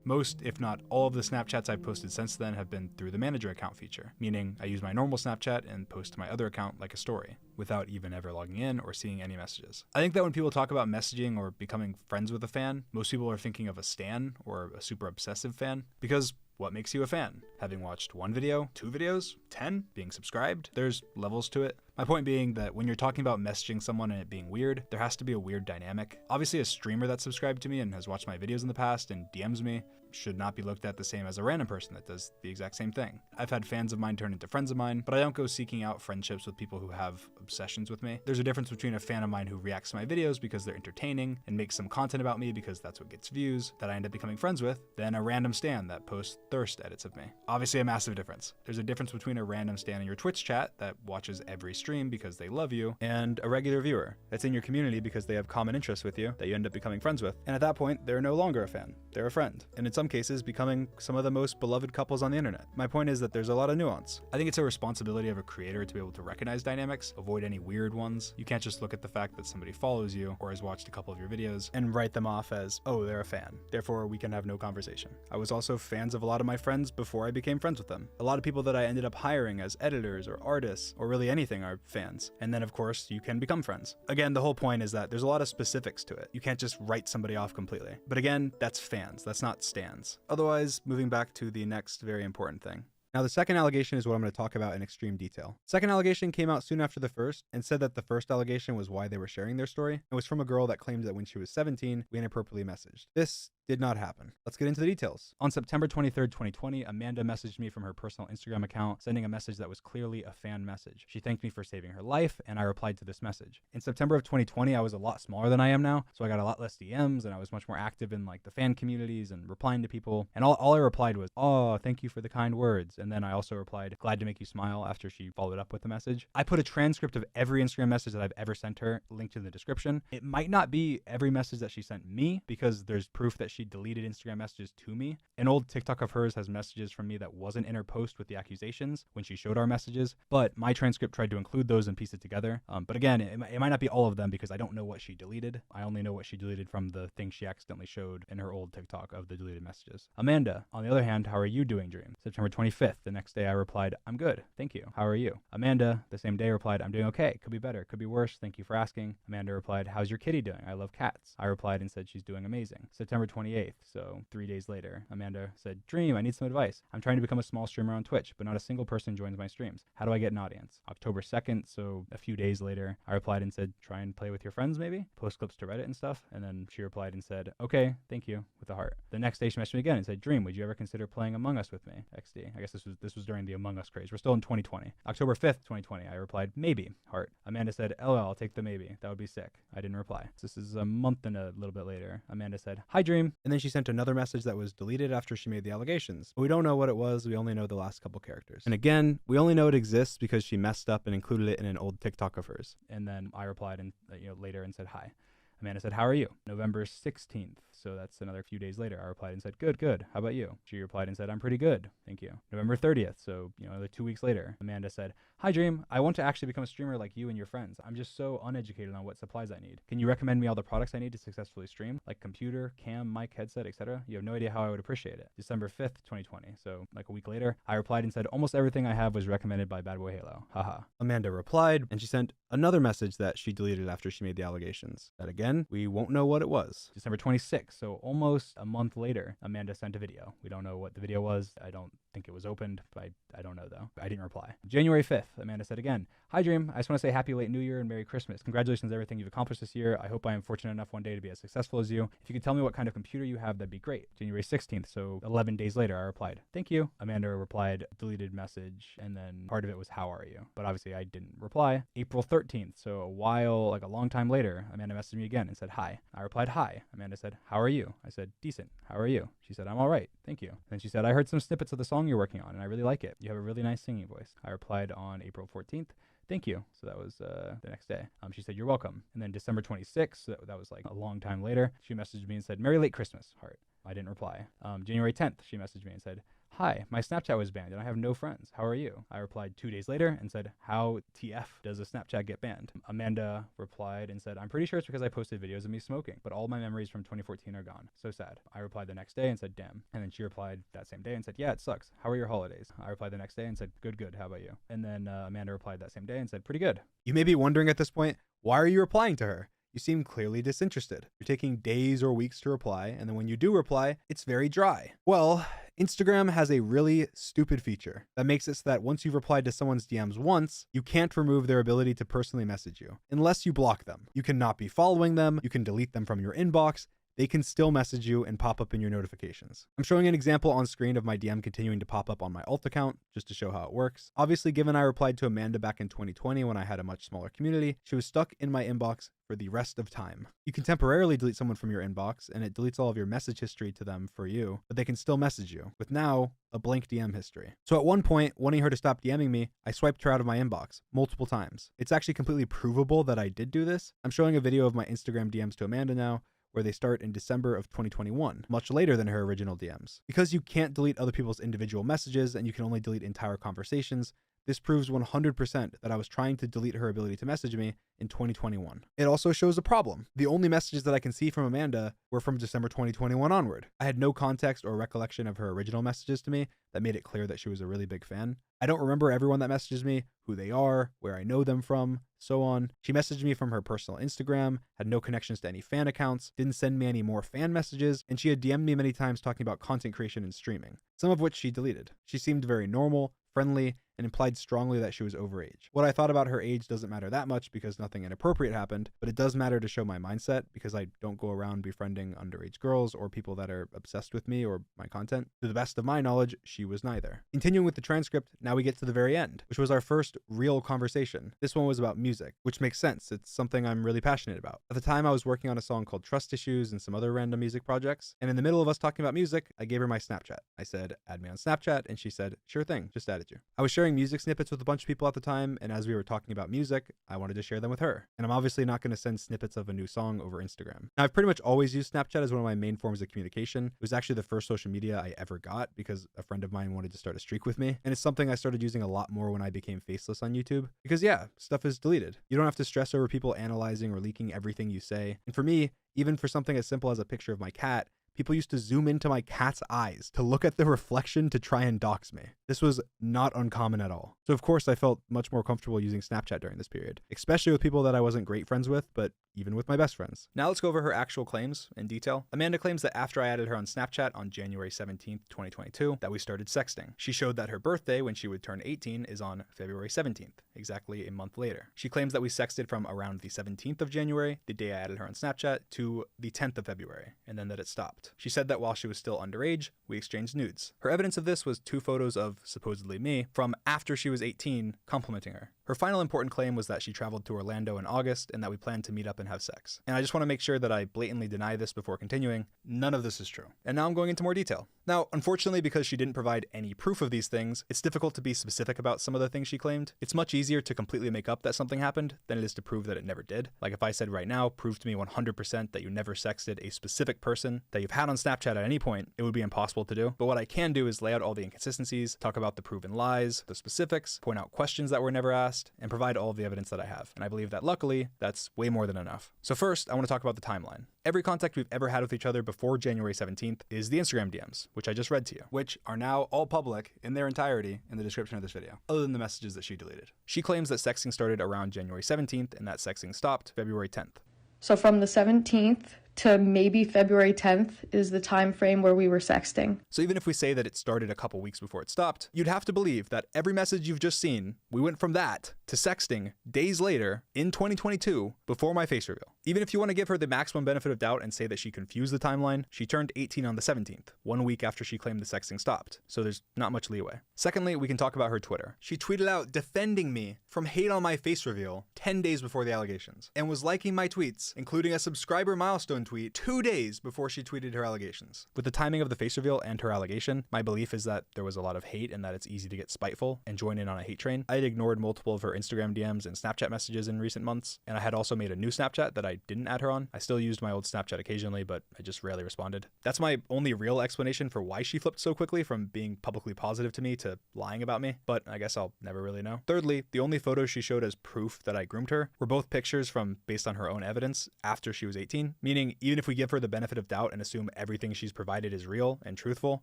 Most, if not all, of the Snapchats I've posted since then have been through the manager account feature, meaning I use my normal Snapchat and post to my other account like a story, without even ever logging in or seeing any messages. I think that when people talk about messaging or becoming friends with a fan, most people are thinking of a stan or a super obsessive fan, because what makes you a fan? Having watched 1 video, 2 videos, 10, being subscribed? There's levels to it. My point being that when you're talking about messaging someone and it being weird, there has to be a weird dynamic. Obviously, a streamer that's subscribed to me and has watched my videos in the past and DMs me should not be looked at the same as a random person that does the exact same thing. I've had fans of mine turn into friends of mine, but I don't go seeking out friendships with people who have obsessions with me. There's a difference between a fan of mine who reacts to my videos because they're entertaining and makes some content about me because that's what gets views that I end up becoming friends with, than a random stan that posts thirst edits of me. Obviously a massive difference. There's a difference between a random stan in your Twitch chat that watches every stream because they love you, and a regular viewer that's in your community because they have common interests with you that you end up becoming friends with. And at that point, they're no longer a fan. They're a friend. And in some cases, becoming some of the most beloved couples on the internet. My point is that there's a lot of nuance. I think it's a responsibility of a creator to be able to recognize dynamics, avoid any weird ones. You can't just look at the fact that somebody follows you or has watched a couple of your videos and write them off as, oh, they're a fan, therefore we can have no conversation. I was also fans of a lot of my friends before I became friends with them. A lot of people that I ended up hiring as editors or artists or really anything are fans. And then of course you can become friends. Again, the whole point is that there's a lot of specifics to it. You can't just write somebody off completely. But again, that's fans, that's not stans. Otherwise, moving back to the next very important thing. Now, the second allegation is what I'm going to talk about in extreme detail. Second allegation came out soon after the first and said that the first allegation was why they were sharing their story. It was from a girl that claimed that when she was 17, we inappropriately messaged. This did not happen. Let's get into the details. On September 23rd, 2020, Amanda messaged me from her personal Instagram account, sending a message that was clearly a fan message. She thanked me for saving her life, and I replied to this message. In September of 2020, I was a lot smaller than I am now, so I got a lot less DMs, and I was much more active in the fan communities and replying to people. And all I replied was, oh, thank you for the kind words. And then I also replied, glad to make you smile, after she followed up with the message. I put a transcript of every Instagram message that I've ever sent her linked in the description. It might not be every message that she sent me, because there's proof that she deleted Instagram messages to me. An old TikTok of hers has messages from me that wasn't in her post with the accusations when she showed our messages, but my transcript tried to include those and piece it together. But again, it might not be all of them because I don't know what she deleted. I only know what she deleted from the thing she accidentally showed in her old TikTok of the deleted messages. Amanda, on the other hand, how are you doing, Dream? September 25th. The next day I replied, I'm good. Thank you. How are you? Amanda, the same day, replied, I'm doing okay. Could be better. Could be worse. Thank you for asking. Amanda replied, how's your kitty doing? I love cats. I replied and said she's doing amazing. September 28th. So 3 days later, Amanda said, Dream, I need some advice. I'm trying to become a small streamer on Twitch, but not a single person joins my streams. How do I get an audience? October 2nd. So a few days later, I replied and said, try and play with your friends maybe? Post clips to Reddit and stuff. And then she replied and said, okay, thank you, with a heart. The next day she messaged me again and said, Dream, would you ever consider playing Among Us with me? XD. I guess this was during the Among Us craze. We're still in 2020. October 5th, 2020. I replied, maybe, heart. Amanda said, LOL, I'll take the maybe. That would be sick. I didn't reply. This is a month and a little bit later. Amanda said, hi, Dream. And then she sent another message that was deleted after she made the allegations. We don't know what it was. We only know the last couple characters. And again, we only know it exists because she messed up and included it in an old TikTok of hers. And then I replied and later and said, hi. Amanda said, how are you? November 16th. So that's another few days later. I replied and said, good, good. How about you? She replied and said, I'm pretty good. Thank you. November 30th. So, another 2 weeks later, Amanda said, hi, Dream. I want to actually become a streamer like you and your friends. I'm just so uneducated on what supplies I need. Can you recommend me all the products I need to successfully stream? Like computer, cam, mic, headset, etc.? You have no idea how I would appreciate it. December 5th, 2020. So like a week later, I replied and said, almost everything I have was recommended by Bad Boy Halo. Haha. Amanda replied, and she sent another message that she deleted after she made the allegations. That again, we won't know what it was. December 26th, so almost a month later, Amanda sent a video. We don't know what the video was. I don't think it was opened. I don't know though. I didn't reply. January 5th, Amanda said again, hi Dream, I just want to say happy late New Year and Merry Christmas. Congratulations on everything you've accomplished this year. I hope I am fortunate enough one day to be as successful as you. If you could tell me what kind of computer you have, that'd be great. January 16th, so 11 days later, I replied, thank you. Amanda replied, deleted message, and then part of it was, how are you? But obviously I didn't reply. April 13th, so a long time later, Amanda messaged me again and said, hi. I replied, hi. Amanda said, how are you? I said, decent. How are you? She said, I'm all right. Thank you. Then she said, I heard some snippets of the song you're working on and I really like it. You have a really nice singing voice. I replied on April 14th. Thank you. So that was the next day. She said, you're welcome. And then December 26th, so that was like a long time later, she messaged me and said, Merry late Christmas, heart. I didn't reply. January 10th, she messaged me and said, hi, my Snapchat was banned and I have no friends. How are you? I replied 2 days later and said, how TF does a Snapchat get banned? Amanda replied and said, I'm pretty sure it's because I posted videos of me smoking, but all my memories from 2014 are gone. So sad. I replied the next day and said, damn. And then she replied that same day and said, yeah, it sucks. How are your holidays? I replied the next day and said, good, good. How about you? And then Amanda replied that same day and said, pretty good. You may be wondering at this point, why are you replying to her? You seem clearly disinterested. You're taking days or weeks to reply, and then when you do reply, it's very dry. Well, Instagram has a really stupid feature that makes it so that once you've replied to someone's DMs once, you can't remove their ability to personally message you, unless you block them. You cannot be following them, you can delete them from your inbox, they can still message you and pop up in your notifications. I'm showing an example on screen of my DM continuing to pop up on my alt account, just to show how it works. Obviously, given I replied to Amanda back in 2020 when I had a much smaller community, she was stuck in my inbox for the rest of time. You can temporarily delete someone from your inbox, and it deletes all of your message history to them for you, but they can still message you, with now a blank DM history. So at one point, wanting her to stop DMing me, I swiped her out of my inbox multiple times. It's actually completely provable that I did do this. I'm showing a video of my Instagram DMs to Amanda now, where they start in December of 2021, much later than her original DMs. Because you can't delete other people's individual messages and you can only delete entire conversations, this proves 100% that I was trying to delete her ability to message me in 2021. It also shows a problem. The only messages that I can see from Amanda were from December 2021 onward. I had no context or recollection of her original messages to me that made it clear that she was a really big fan. I don't remember everyone that messages me, who they are, where I know them from, so on. She messaged me from her personal Instagram, had no connections to any fan accounts, didn't send me any more fan messages, and she had DM'd me many times talking about content creation and streaming, some of which she deleted. She seemed very normal, friendly, and implied strongly that she was overage. What I thought about her age doesn't matter that much because nothing inappropriate happened, but it does matter to show my mindset because I don't go around befriending underage girls or people that are obsessed with me or my content. To the best of my knowledge, she was neither. Continuing with the transcript, now we get to the very end, which was our first real conversation. This one was about music. music, which makes sense. It's something I'm really passionate about. At the time, I was working on a song called Trust Issues and some other random music projects, and in the middle of us talking about music, I gave her my Snapchat. I said, add me on Snapchat, and she said, sure thing, just added you. I was sharing music snippets with a bunch of people at the time, and as we were talking about music, I wanted to share them with her. And I'm obviously not going to send snippets of a new song over Instagram. Now, I've pretty much always used Snapchat as one of my main forms of communication. It was actually the first social media I ever got because a friend of mine wanted to start a streak with me, and it's something I started using a lot more when I became faceless on YouTube, because yeah, stuff is deleted. You don't have to stress over people analyzing or leaking everything you say. And for me, even for something as simple as a picture of my cat, people used to zoom into my cat's eyes to look at the reflection to try and dox me. This was not uncommon at all. So of course I felt much more comfortable using Snapchat during this period, especially with people that I wasn't great friends with, but even with my best friends. Now let's go over her actual claims in detail. Amanda claims that after I added her on Snapchat on January 17th, 2022, that we started sexting. She showed that her birthday, when she would turn 18, is on February 17th, exactly a month later. She claims that we sexted from around the 17th of January, the day I added her on Snapchat, to the 10th of February, and then that it stopped. She said that while she was still underage, we exchanged nudes. Her evidence of this was 2 photos of supposedly me from after she was 18 complimenting her. Her final important claim was that she traveled to Orlando in August and that we planned to meet up and have sex. And I just want to make sure that I blatantly deny this before continuing. None of this is true. And now I'm going into more detail. Now, unfortunately, because she didn't provide any proof of these things, it's difficult to be specific about some of the things she claimed. It's much easier to completely make up that something happened than it is to prove that it never did. Like if I said right now, prove to me 100% that you never sexted a specific person that you've had on Snapchat at any point, it would be impossible to do. But what I can do is lay out all the inconsistencies, talk about the proven lies, the specifics, point out questions that were never asked, and provide all of the evidence that I have. And I believe that luckily, that's way more than enough. So first, I want to talk about the timeline. Every contact we've ever had with each other before January 17th is the Instagram DMs, which I just read to you, which are now all public in their entirety in the description of this video, other than the messages that she deleted. She claims that sexting started around January 17th and that sexting stopped February 10th. So from the 17th to maybe February 10th is the time frame where we were sexting. So even if we say that it started a couple weeks before it stopped, you'd have to believe that every message you've just seen, we went from that to sexting days later in 2022 before my face reveal. Even if you want to give her the maximum benefit of doubt and say that she confused the timeline, she turned 18 on the 17th, 1 week after she claimed the sexting stopped. So there's not much leeway. Secondly, we can talk about her Twitter. She tweeted out defending me from hate on my face reveal 10 days before the allegations and was liking my tweets, including a subscriber milestone tweet 2 days before she tweeted her allegations. With the timing of the face reveal and her allegation, my belief is that there was a lot of hate and that it's easy to get spiteful and join in on a hate train. I had ignored multiple of her Instagram DMs and Snapchat messages in recent months, and I had also made a new Snapchat that I didn't add her on. I still used my old Snapchat occasionally, but I just rarely responded. That's my only real explanation for why she flipped so quickly from being publicly positive to me to lying about me, but I guess I'll never really know. Thirdly, the only photos she showed as proof that I groomed her were both pictures from based on her own evidence after she was 18, meaning even if we give her the benefit of doubt and assume everything she's provided is real and truthful,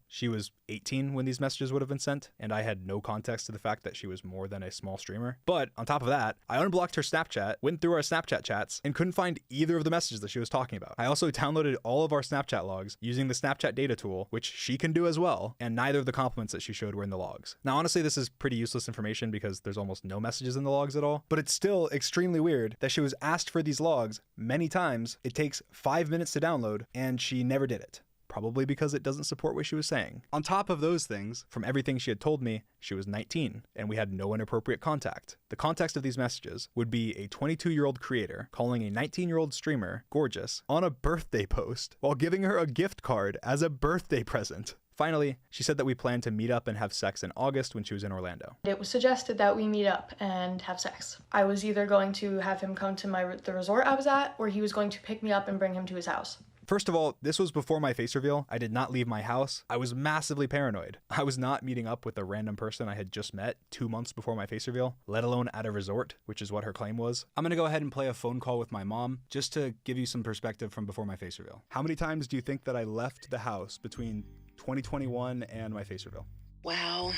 she was 18 when these messages would have been sent, and I had no context to the fact that she was more than a small streamer. But on top of that, I unblocked her Snapchat, went through our Snapchat chats, and couldn't find either of the messages that she was talking about. I also downloaded all of our Snapchat logs using the Snapchat data tool, which she can do as well, and neither of the compliments that she showed were in the logs. Now, honestly, this is pretty useless information because there's almost no messages in the logs at all, but it's still extremely weird that she was asked for these logs many times. It takes 5 minutes to download, and she never did it. Probably because it doesn't support what she was saying. On top of those things, from everything she had told me, she was 19, and we had no inappropriate contact. The context of these messages would be a 22-year-old creator calling a 19-year-old streamer gorgeous on a birthday post while giving her a gift card as a birthday present. Finally, she said that we planned to meet up and have sex in August when she was in Orlando. It was suggested that we meet up and have sex. I was either going to have him come to the resort I was at, or he was going to pick me up and bring him to his house. First of all, this was before my face reveal. I did not leave my house. I was massively paranoid. I was not meeting up with a random person I had just met 2 months before my face reveal, let alone at a resort, which is what her claim was. I'm gonna go ahead and play a phone call with my mom just to give you some perspective from before my face reveal. How many times do you think that I left the house between 2021 and my face reveal? Wow,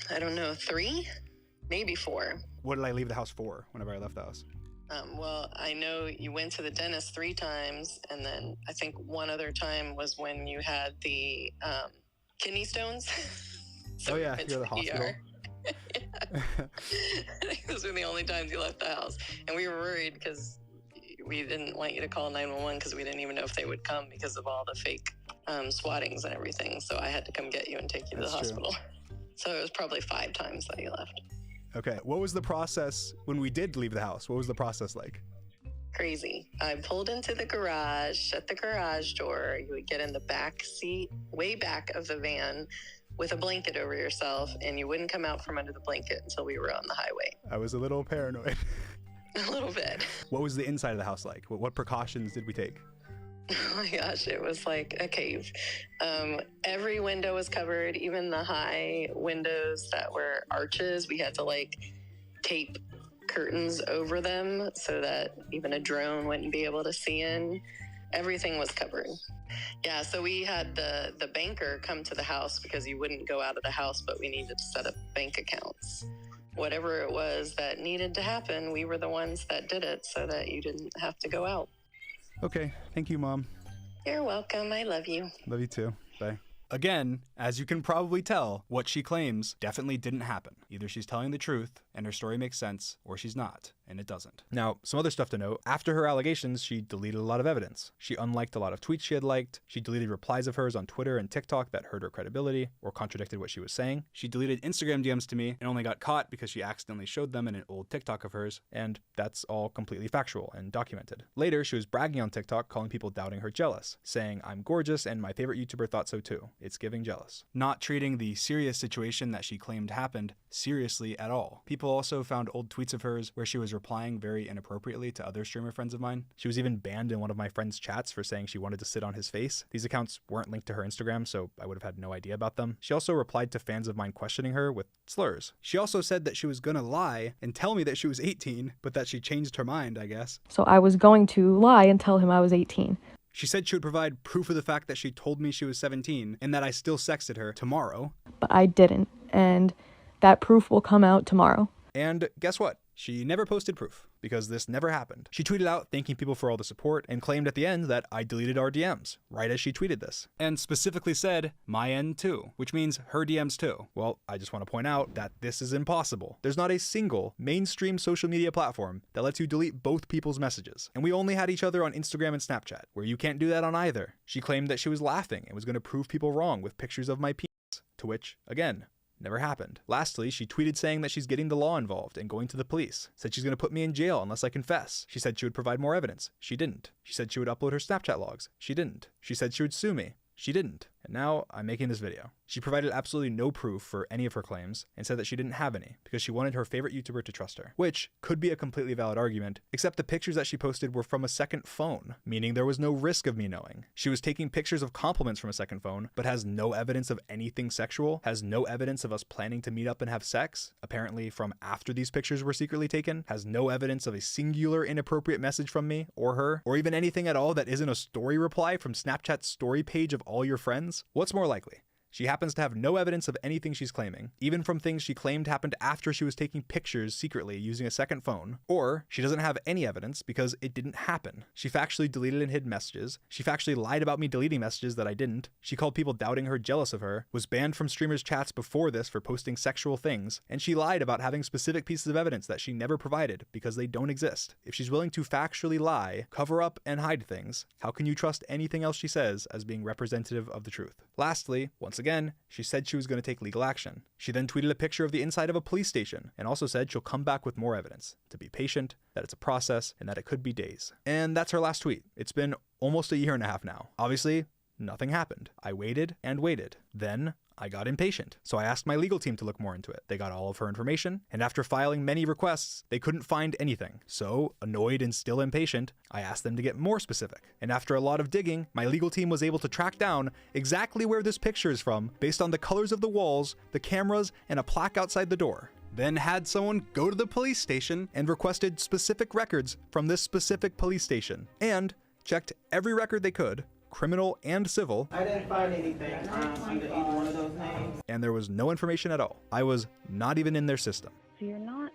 I don't know, 3? Maybe 4. What did I leave the house for whenever I left the house? Well, I know you went to the dentist 3 times, and then I think one other time was when you had the kidney stones. So oh yeah, you're the hospital. Yeah. I think those were the only times you left the house, and we were worried because we didn't want you to call 911 because we didn't even know if they would come because of all the fake swattings and everything. So I had to come get you and take you to the hospital. So it was probably 5 times that you left. Okay, what was the process when we did leave the house? What was the process like? Crazy. I pulled into the garage, shut the garage door. You would get in the back seat, way back of the van, with a blanket over yourself, and you wouldn't come out from under the blanket until we were on the highway. I was a little paranoid. A little bit. What was the inside of the house like? What precautions did we take? Oh my gosh, it was like a cave. Every window was covered, even the high windows that were arches. We had to like tape curtains over them so that even a drone wouldn't be able to see in. Everything was covered. Yeah, so we had the banker come to the house because you wouldn't go out of the house, but we needed to set up bank accounts. Whatever it was that needed to happen, we were the ones that did it so that you didn't have to go out. Okay, thank you, Mom. You're welcome. I love you. Love you too. Bye. Again, as you can probably tell, what she claims definitely didn't happen. Either she's telling the truth and her story makes sense, or she's not, and it doesn't. Now, some other stuff to note. After her allegations, she deleted a lot of evidence. She unliked a lot of tweets she had liked. She deleted replies of hers on Twitter and TikTok that hurt her credibility or contradicted what she was saying. She deleted Instagram DMs to me and only got caught because she accidentally showed them in an old TikTok of hers. And that's all completely factual and documented. Later, she was bragging on TikTok, calling people doubting her jealous, saying, "I'm gorgeous and my favorite YouTuber thought so too. It's giving jealous." Not treating the serious situation that she claimed happened seriously at all. People also found old tweets of hers where she was replying very inappropriately to other streamer friends of mine. She was even banned in one of my friend's chats for saying she wanted to sit on his face. These accounts weren't linked to her Instagram, so I would have had no idea about them. She also replied to fans of mine questioning her with slurs. She also said that she was gonna lie and tell me that she was 18, but that she changed her mind, I guess. So I was going to lie and tell him I was 18. She said she would provide proof of the fact that she told me she was 17 and that I still sexted her tomorrow. But I didn't, and that proof will come out tomorrow. And guess what? She never posted proof, because this never happened. She tweeted out thanking people for all the support and claimed at the end that I deleted our DMs, right as she tweeted this. And specifically said, my end too, which means her DMs too. Well, I just want to point out that this is impossible. There's not a single mainstream social media platform that lets you delete both people's messages. And we only had each other on Instagram and Snapchat, where you can't do that on either. She claimed that she was laughing and was going to prove people wrong with pictures of my penis, to which, again, never happened. Lastly, she tweeted saying that she's getting the law involved and going to the police. Said she's going to put me in jail unless I confess. She said she would provide more evidence. She didn't. She said she would upload her Snapchat logs. She didn't. She said she would sue me. She didn't. And now I'm making this video. She provided absolutely no proof for any of her claims and said that she didn't have any because she wanted her favorite YouTuber to trust her, which could be a completely valid argument, except the pictures that she posted were from a second phone, meaning there was no risk of me knowing. She was taking pictures of compliments from a second phone, but has no evidence of anything sexual, has no evidence of us planning to meet up and have sex, apparently from after these pictures were secretly taken, has no evidence of a singular inappropriate message from me or her, or even anything at all that isn't a story reply from Snapchat's story page of all your friends. What's more likely? She happens to have no evidence of anything she's claiming, even from things she claimed happened after she was taking pictures secretly using a second phone, or she doesn't have any evidence because it didn't happen. She factually deleted and hid messages. She factually lied about me deleting messages that I didn't. She called people doubting her jealous of her, was banned from streamers' chats before this for posting sexual things, and she lied about having specific pieces of evidence that she never provided because they don't exist. If she's willing to factually lie, cover up, and hide things, how can you trust anything else she says as being representative of the truth? Lastly, once again, she said she was going to take legal action. She then tweeted a picture of the inside of a police station and also said she'll come back with more evidence, to be patient, that it's a process, and that it could be days. And that's her last tweet. It's been almost a year and a half now. Obviously, nothing happened. I waited and waited. Then I got impatient, so I asked my legal team to look more into it. They got all of her information, and after filing many requests, they couldn't find anything. So, annoyed and still impatient, I asked them to get more specific. And after a lot of digging, my legal team was able to track down exactly where this picture is from based on the colors of the walls, the cameras, and a plaque outside the door. Then had someone go to the police station and requested specific records from this specific police station, and checked every record they could, criminal and civil. I didn't find anything under either one of those names. And there was no information at all. I was not even in their system. So you're not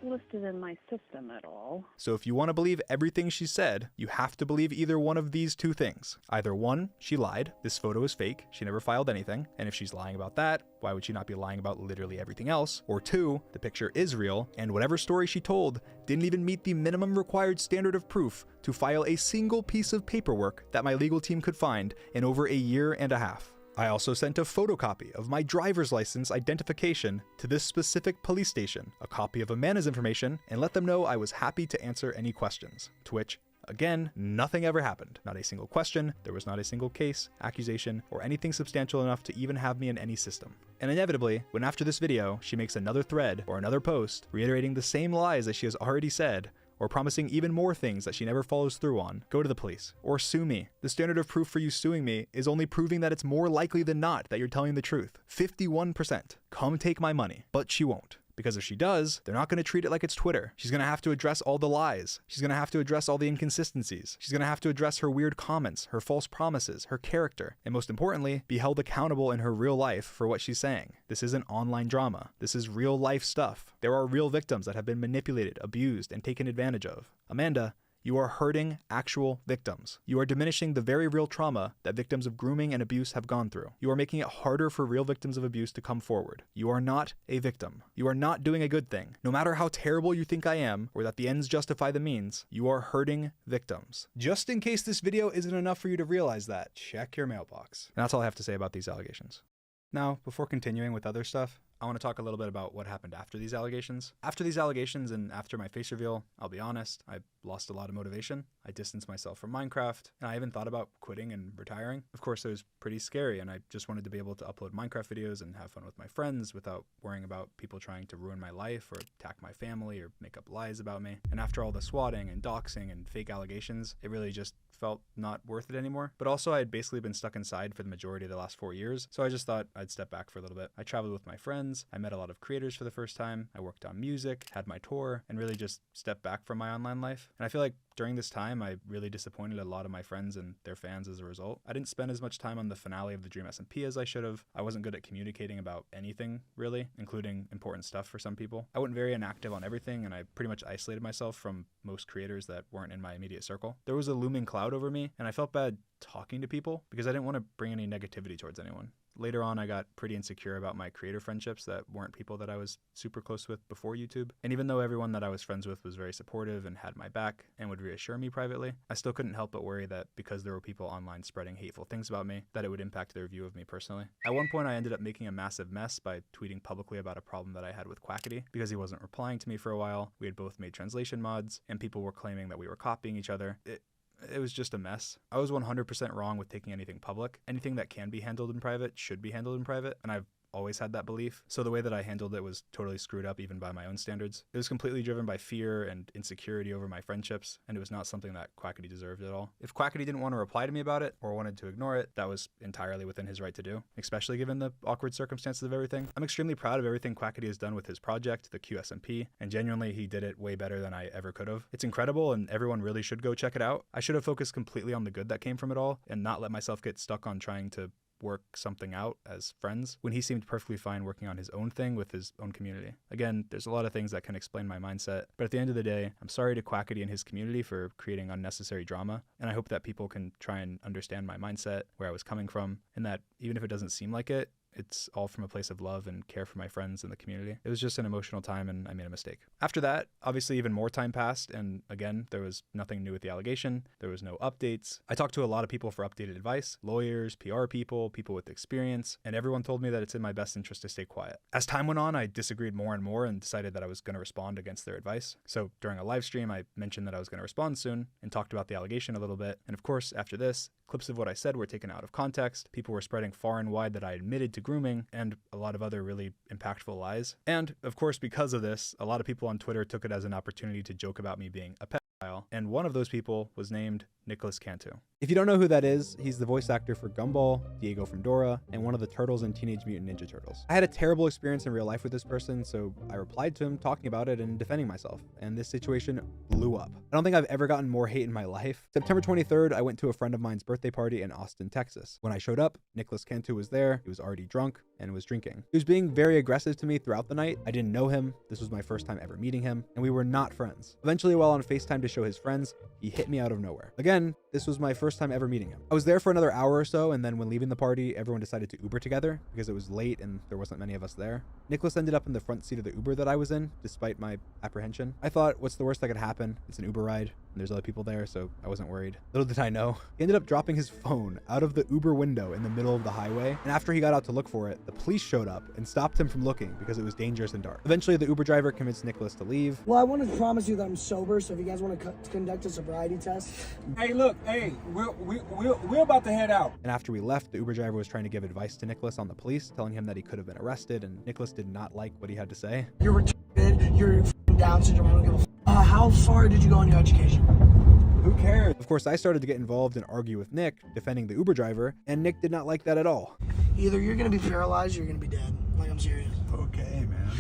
listed in my system at all. So if you want to believe everything she said, you have to believe either one of these two things. Either one, she lied, this photo is fake, she never filed anything, and if she's lying about that, why would she not be lying about literally everything else? Or two, the picture is real, and whatever story she told didn't even meet the minimum required standard of proof to file a single piece of paperwork that my legal team could find in over a year and a half. I also sent a photocopy of my driver's license identification to this specific police station, a copy of Amanda's information, and let them know I was happy to answer any questions, to which, again, nothing ever happened. Not a single question, there was not a single case, accusation, or anything substantial enough to even have me in any system. And inevitably, when after this video, she makes another thread or another post reiterating the same lies that she has already said, or promising even more things that she never follows through on, go to the police or sue me. The standard of proof for you suing me is only proving that it's more likely than not that you're telling the truth. 51%. Come take my money. But she won't. Because if she does, they're not going to treat it like it's Twitter. She's going to have to address all the lies. She's going to have to address all the inconsistencies. She's going to have to address her weird comments, her false promises, her character, and most importantly, be held accountable in her real life for what she's saying. This isn't online drama. This is real life stuff. There are real victims that have been manipulated, abused, and taken advantage of. Amanda, you are hurting actual victims. You are diminishing the very real trauma that victims of grooming and abuse have gone through. You are making it harder for real victims of abuse to come forward. You are not a victim. You are not doing a good thing. No matter how terrible you think I am, or that the ends justify the means, you are hurting victims. Just in case this video isn't enough for you to realize that, check your mailbox. And that's all I have to say about these allegations. Now, before continuing with other stuff, I want to talk a little bit about what happened after these allegations. After these allegations and after my face reveal, I'll be honest, I lost a lot of motivation. I distanced myself from Minecraft, and I even thought about quitting and retiring. Of course, it was pretty scary, and I just wanted to be able to upload Minecraft videos and have fun with my friends without worrying about people trying to ruin my life or attack my family or make up lies about me. And after all the swatting and doxing and fake allegations, it really just felt not worth it anymore. But also, I had basically been stuck inside for the majority of the last 4 years, so I just thought I'd step back for a little bit. I traveled with my friends, I met a lot of creators for the first time, I worked on music, had my tour, and really just stepped back from my online life. And I feel like during this time, I really disappointed a lot of my friends and their fans as a result. I didn't spend as much time on the finale of the Dream SMP as I should have. I wasn't good at communicating about anything, really, including important stuff for some people. I went very inactive on everything, and I pretty much isolated myself from most creators that weren't in my immediate circle. There was a looming cloud over me, and I felt bad talking to people because I didn't want to bring any negativity towards anyone. Later on, I got pretty insecure about my creator friendships that weren't people that I was super close with before YouTube. And even though everyone that I was friends with was very supportive and had my back and would reassure me privately, I still couldn't help but worry that because there were people online spreading hateful things about me, that it would impact their view of me personally. At one point, I ended up making a massive mess by tweeting publicly about a problem that I had with Quackity because he wasn't replying to me for a while. We had both made translation mods, and people were claiming that we were copying each other. It was just a mess. I was 100% wrong with taking anything public. Anything that can be handled in private should be handled in private, and I've always had that belief. So the way that I handled it was totally screwed up even by my own standards. It was completely driven by fear and insecurity over my friendships, and it was not something that Quackity deserved at all. If Quackity didn't want to reply to me about it or wanted to ignore it, that was entirely within his right to do, especially given the awkward circumstances of everything. I'm extremely proud of everything Quackity has done with his project, the QSMP, and genuinely he did it way better than I ever could have. It's incredible, and everyone really should go check it out. I should have focused completely on the good that came from it all and not let myself get stuck on trying to work something out as friends when he seemed perfectly fine working on his own thing with his own community. Again, there's a lot of things that can explain my mindset, but at the end of the day, I'm sorry to Quackity and his community for creating unnecessary drama, and I hope that people can try and understand my mindset, where I was coming from, and that even if it doesn't seem like it, it's all from a place of love and care for my friends and the community. It was just an emotional time, and I made a mistake. After that, obviously even more time passed, and again, there was nothing new with the allegation. There was no updates. I talked to a lot of people for updated advice, lawyers, PR people, people with experience, and everyone told me that it's in my best interest to stay quiet. As time went on, I disagreed more and more and decided that I was going to respond against their advice. So during a live stream, I mentioned that I was going to respond soon and talked about the allegation a little bit. And of course, after this, clips of what I said were taken out of context. People were spreading far and wide that I admitted to grooming and a lot of other really impactful lies. And of course, because of this, a lot of people on Twitter took it as an opportunity to joke about me being a pedophile. And one of those people was named Nicholas Cantu. If you don't know who that is, he's the voice actor for Gumball, Diego from Dora, and one of the turtles in Teenage Mutant Ninja Turtles. I had a terrible experience in real life with this person, so I replied to him talking about it and defending myself, and this situation blew up. I don't think I've ever gotten more hate in my life. September 23rd, I went to a friend of mine's birthday party in Austin, Texas. When I showed up, Nicholas Cantu was there. He was already drunk and was drinking. He was being very aggressive to me throughout the night. I didn't know him. This was my first time ever meeting him, and we were not friends. Eventually, while on FaceTime to show his friends, he hit me out of nowhere. Again, this was my first time ever meeting him. I was there for another hour or so, and then when leaving the party, everyone decided to Uber together because it was late and there wasn't many of us there. Nicholas ended up in the front seat of the Uber that I was in, despite my apprehension. I thought, what's the worst that could happen? It's an Uber ride. and there's other people there, so I wasn't worried. Little did I know, he ended up dropping his phone out of the Uber window in the middle of the highway, and after he got out to look for it, the police showed up and stopped him from looking because it was dangerous and dark. Eventually, the Uber driver convinced Nicholas to leave. Well, I want to promise you that I'm sober, so if you guys want to conduct a sobriety test. Hey, look, hey, we're about to head out. And after we left, the Uber driver was trying to give advice to Nicholas on the police, telling him that he could have been arrested, and Nicholas did not like what he had to say. You're retarded, you're Down syndrome, I don't give a how far did you go in your education? Who cares? Of course, I started to get involved and argue with Nick, defending the Uber driver, and Nick did not like that at all. Either you're going to be paralyzed or you're going to be dead. Like, I'm serious. Okay, man.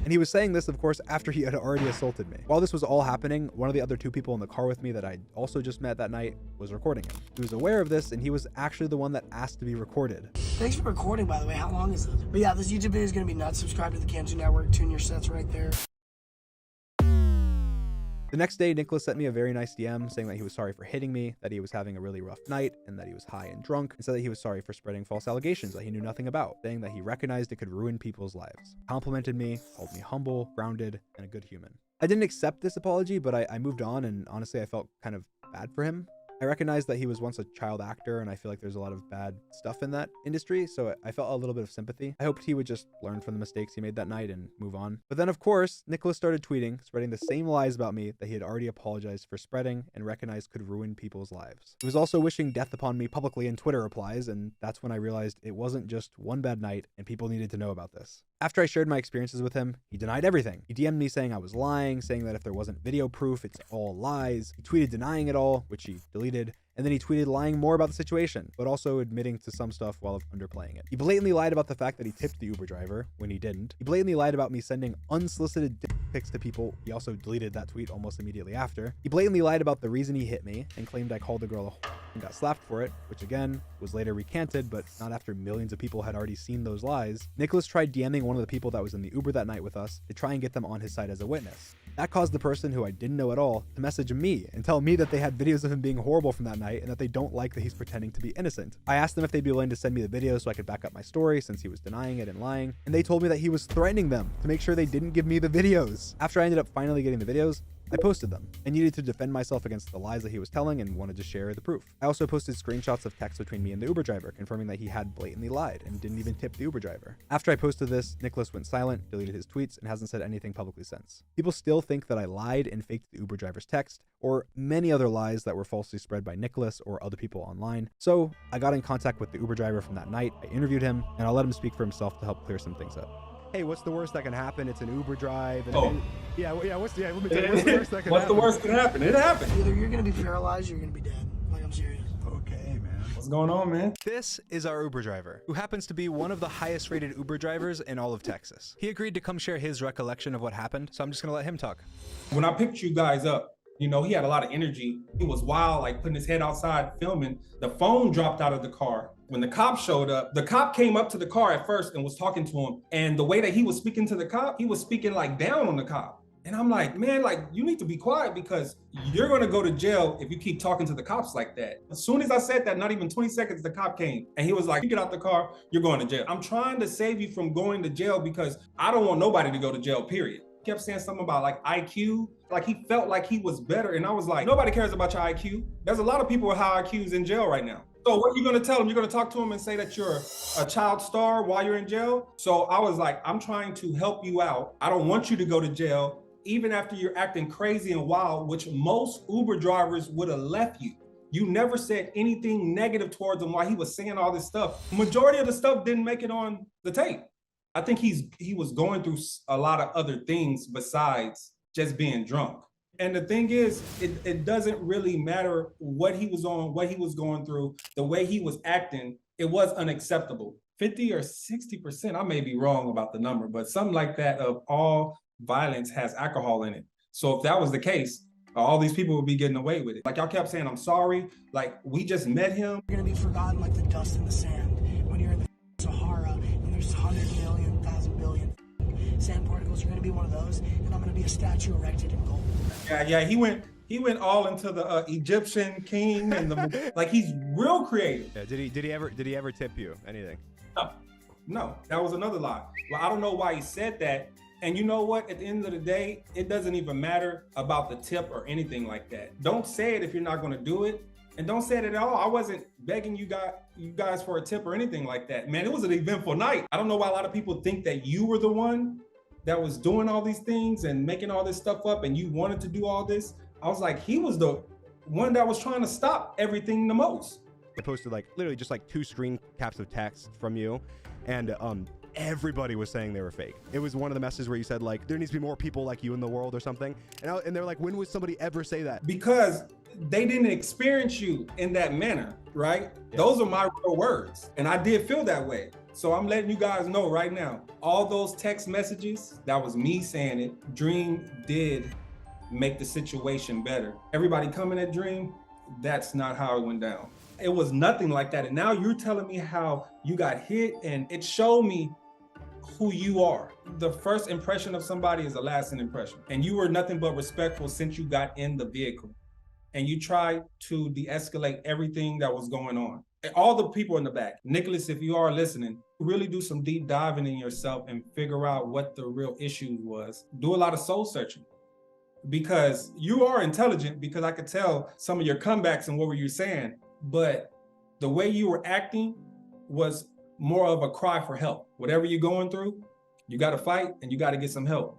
And he was saying this, of course, after he had already assaulted me. While this was all happening, one of the other two people in the car with me that I also just met that night was recording him. He was aware of this, and he was actually the one that asked to be recorded. Thanks for recording, by the way. How long is this? But yeah, this YouTube video is going to be nuts. Subscribe to the Kanzu Network. Tune your sets right there. The next day, Nicholas sent me a very nice DM saying that he was sorry for hitting me, that he was having a really rough night, and that he was high and drunk, and said that he was sorry for spreading false allegations that he knew nothing about, saying that he recognized it could ruin people's lives. Complimented me, called me humble, grounded, and a good human. I didn't accept this apology, but I moved on, and honestly, I felt kind of bad for him. I recognized that he was once a child actor, and I feel like there's a lot of bad stuff in that industry, so I felt a little bit of sympathy. I hoped he would just learn from the mistakes he made that night and move on. But then, of course, Nicholas started tweeting, spreading the same lies about me that he had already apologized for spreading and recognized could ruin people's lives. He was also wishing death upon me publicly in Twitter replies, and that's when I realized it wasn't just one bad night, and people needed to know about this. After I shared my experiences with him, he denied everything. He DM'd me saying I was lying, saying that if there wasn't video proof, it's all lies. He tweeted denying it all, which he deleted. And then he tweeted lying more about the situation, but also admitting to some stuff while underplaying it. He blatantly lied about the fact that he tipped the Uber driver when he didn't. He blatantly lied about me sending unsolicited dick pics to people. He also deleted that tweet almost immediately after. He blatantly lied about the reason he hit me and claimed I called the girl a whore and got slapped for it, which again was later recanted, but not after millions of people had already seen those lies. Nicholas tried DMing one of the people that was in the Uber that night with us to try and get them on his side as a witness. That caused the person, who I didn't know at all, to message me and tell me that they had videos of him being horrible from that night and that they don't like that he's pretending to be innocent. I asked them if they'd be willing to send me the videos so I could back up my story since he was denying it and lying, and they told me that he was threatening them to make sure they didn't give me the videos. After I ended up finally getting the videos, I posted them. I needed to defend myself against the lies that he was telling and wanted to share the proof. I also posted screenshots of texts between me and the Uber driver, confirming that he had blatantly lied and didn't even tip the Uber driver. After I posted this, Nicholas went silent, deleted his tweets, and hasn't said anything publicly since. People still think that I lied and faked the Uber driver's text, or many other lies that were falsely spread by Nicholas or other people online. So I got in contact with the Uber driver from that night, I interviewed him, and I'll let him speak for himself to help clear some things up. Hey, what's the worst that can happen? It's an Uber drive. And what's the worst that can happen? What's the worst that can happen? It happened. Either you're going to be paralyzed or you're going to be dead. Like, I'm serious. Okay, man. What's going on, man? This is our Uber driver, who happens to be one of the highest rated Uber drivers in all of Texas. He agreed to come share his recollection of what happened, so I'm just gonna let him talk. When I picked you guys up, you know, he had a lot of energy. He was wild, like putting his head outside filming. The phone dropped out of the car. When the cop showed up, the cop came up to the car at first and was talking to him. And the way that he was speaking to the cop, he was speaking like down on the cop. And I'm like, man, like, you need to be quiet because you're gonna go to jail if you keep talking to the cops like that. As soon as I said that, not even 20 seconds, the cop came and he was like, you get out the car, you're going to jail. I'm trying to save you from going to jail because I don't want nobody to go to jail, period. He kept saying something about like IQ, like he felt like he was better. And I was like, nobody cares about your IQ. There's a lot of people with high IQs in jail right now. So what are you gonna tell him? You're gonna talk to him and say that you're a child star while you're in jail? So I was like, I'm trying to help you out. I don't want you to go to jail, even after you're acting crazy and wild, which most Uber drivers would have left you. You never said anything negative towards him while he was saying all this stuff. Majority of the stuff didn't make it on the tape. I think he was going through a lot of other things besides just being drunk. And the thing is, it doesn't really matter what he was on, what he was going through, the way he was acting, it was unacceptable. 50 or 60%, I may be wrong about the number, but something like that of all violence has alcohol in it. So if that was the case, all these people would be getting away with it. Like y'all kept saying, I'm sorry, like we just met him. You're gonna be forgotten like the dust in the sand when you're in the Sahara and there's 100 million, 1,000 billion sand particles. You're gonna be one of those, and I'm gonna be a statue erected in gold. Yeah, he went all into the Egyptian king and the like. He's real creative. Yeah, did he ever tip you anything? No, that was another lie. Well, I don't know why he said that. And you know what? At the end of the day, it doesn't even matter about the tip or anything like that. Don't say it if you're not going to do it. And don't say it at all. I wasn't begging you guys for a tip or anything like that. Man, it was an eventful night. I don't know why a lot of people think that you were the one that was doing all these things and making all this stuff up and you wanted to do all this. I was like, he was the one that was trying to stop everything the most. I posted like literally just like 2 screen caps of text from you, and everybody was saying they were fake. It was one of the messages where you said like, there needs to be more people like you in the world or something. And they're like, when would somebody ever say that? Because they didn't experience you in that manner, right? Yeah. Those are my real words. And I did feel that way. So I'm letting you guys know right now, all those text messages, that was me saying it. Dream did make the situation better. Everybody coming at Dream, that's not how it went down. It was nothing like that. And now you're telling me how you got hit, and it showed me who you are. The first impression of somebody is the lasting impression. And you were nothing but respectful since you got in the vehicle. And you tried to de-escalate everything that was going on. And all the people in the back. Nicholas, if you are listening, really do some deep diving in yourself and figure out what the real issue was. Do a lot of soul searching. Because you are intelligent, because I could tell some of your comebacks and what were you saying, but the way you were acting was more of a cry for help. Whatever you're going through, you got to fight and you got to get some help.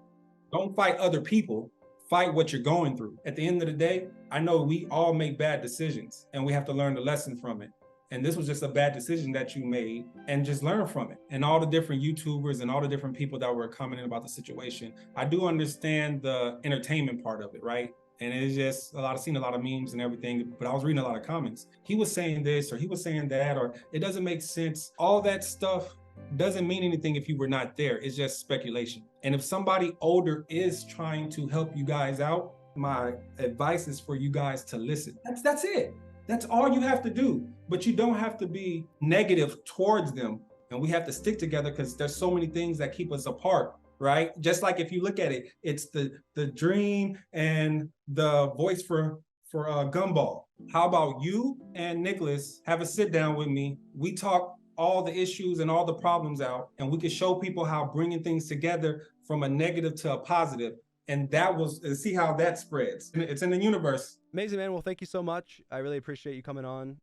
Don't fight other people. Fight what you're going through. At the end of the day, I know we all make bad decisions and we have to learn the lesson from it. And this was just a bad decision that you made, and just learn from it. And all the different YouTubers and all the different people that were commenting about the situation, I do understand the entertainment part of it, right? And it's just seen a lot of memes and everything, but I was reading a lot of comments. He was saying this, or he was saying that, or it doesn't make sense. All that stuff doesn't mean anything if you were not there. It's just speculation. And if somebody older is trying to help you guys out, my advice is for you guys to listen. That's it. That's all you have to do. But you don't have to be negative towards them. And we have to stick together because there's so many things that keep us apart, right? Just like if you look at it, it's the Dream and the voice for Gumball. How about you and Nicholas have a sit down with me? We talk all the issues and all the problems out, and we can show people how bringing things together from a negative to a positive. And that was, see how that spreads. It's in the universe. Amazing, man. Well, thank you so much. I really appreciate you coming on.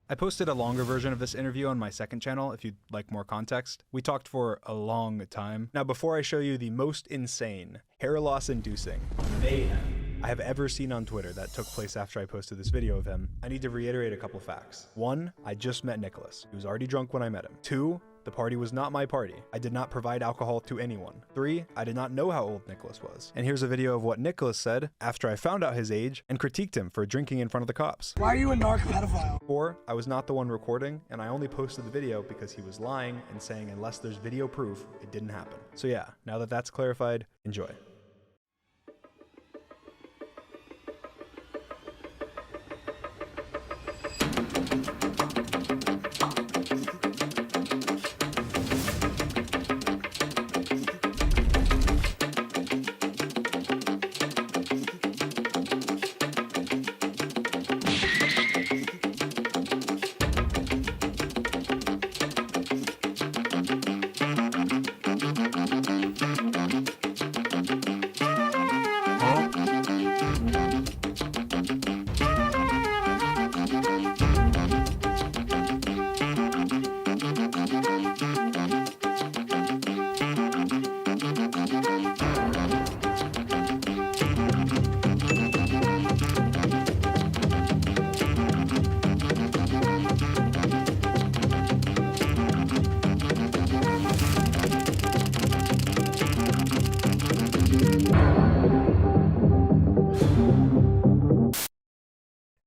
I posted a longer version of this interview on my second channel if you'd like more context. We talked for a long time. Now, before I show you the most insane, hair loss inducing mayhem I have ever seen on Twitter that took place after I posted this video of him, I need to reiterate a couple facts. 1, I just met Nicholas. He was already drunk when I met him. 2, the party was not my party. I did not provide alcohol to anyone. 3, I did not know how old Nicholas was. And here's a video of what Nicholas said after I found out his age and critiqued him for drinking in front of the cops. Why are you a narc pedophile? 4, I was not the one recording, and I only posted the video because he was lying and saying unless there's video proof, it didn't happen. So yeah, now that that's clarified, enjoy.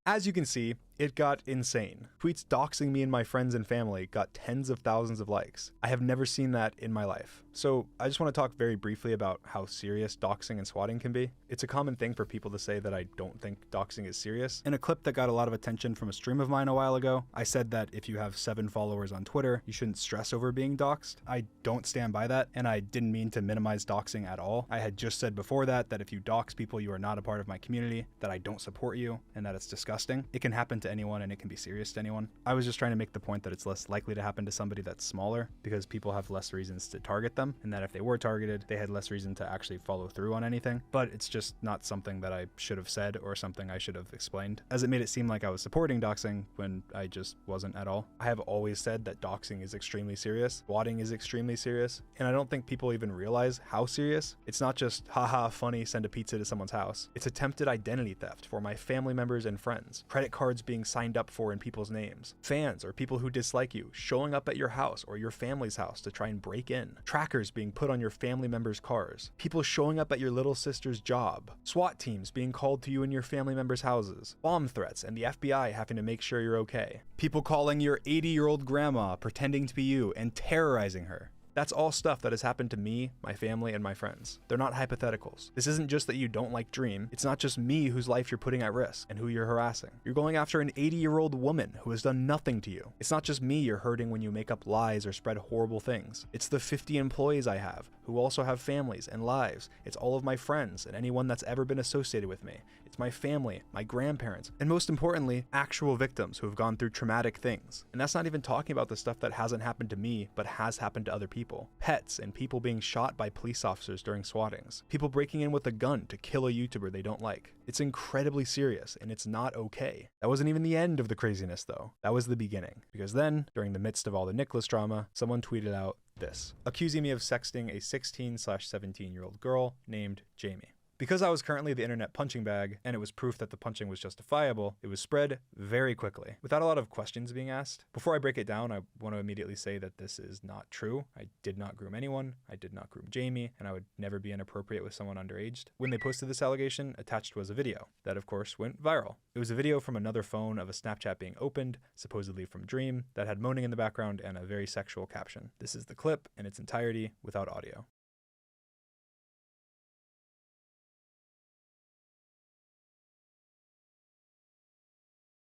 As you can see, it got insane. Tweets doxing me and my friends and family got tens of thousands of likes. I have never seen that in my life. So I just want to talk very briefly about how serious doxing and swatting can be. It's a common thing for people to say that I don't think doxing is serious. In a clip that got a lot of attention from a stream of mine a while ago, I said that if you have 7 followers on Twitter, you shouldn't stress over being doxed. I don't stand by that, and I didn't mean to minimize doxing at all. I had just said before that if you dox people, you are not a part of my community, that I don't support you, and that it's disgusting. It can happen to to anyone and it can be serious to anyone. I was just trying to make the point that it's less likely to happen to somebody that's smaller because people have less reasons to target them, and that if they were targeted, they had less reason to actually follow through on anything. But it's just not something that I should have said or something I should have explained, as it made it seem like I was supporting doxing when I just wasn't at all. I have always said that doxing is extremely serious, swatting is extremely serious, and I don't think people even realize how serious. It's not just haha funny, send a pizza to someone's house. It's attempted identity theft for my family members and friends, credit cards being signed up for in people's names, fans or people who dislike you showing up at your house or your family's house to try and break in, trackers being put on your family members' cars, people showing up at your little sister's job, SWAT teams being called to you in your family members' houses, bomb threats and the FBI having to make sure you're okay, people calling your 80-year-old grandma pretending to be you and terrorizing her. That's all stuff that has happened to me, my family, and my friends. They're not hypotheticals. This isn't just that you don't like Dream. It's not just me whose life you're putting at risk and who you're harassing. You're going after an 80-year-old woman who has done nothing to you. It's not just me you're hurting when you make up lies or spread horrible things. It's the 50 employees I have who also have families and lives. It's all of my friends and anyone that's ever been associated with me. It's my family, my grandparents, and most importantly, actual victims who have gone through traumatic things. And that's not even talking about the stuff that hasn't happened to me, but has happened to other people. Pets and people being shot by police officers during swattings. People breaking in with a gun to kill a YouTuber they don't like. It's incredibly serious and it's not okay. That wasn't even the end of the craziness though. That was the beginning. Because then, during the midst of all the Nicholas drama, someone tweeted out this, accusing me of sexting a 16/17-year-old girl named Jamie. Because I was currently the internet punching bag, and it was proof that the punching was justifiable, it was spread very quickly, without a lot of questions being asked. Before I break it down, I want to immediately say that this is not true. I did not groom anyone, I did not groom Jamie, and I would never be inappropriate with someone underaged. When they posted this allegation, attached was a video. That, of course, went viral. It was a video from another phone of a Snapchat being opened, supposedly from Dream, that had moaning in the background and a very sexual caption. This is the clip in its entirety without audio.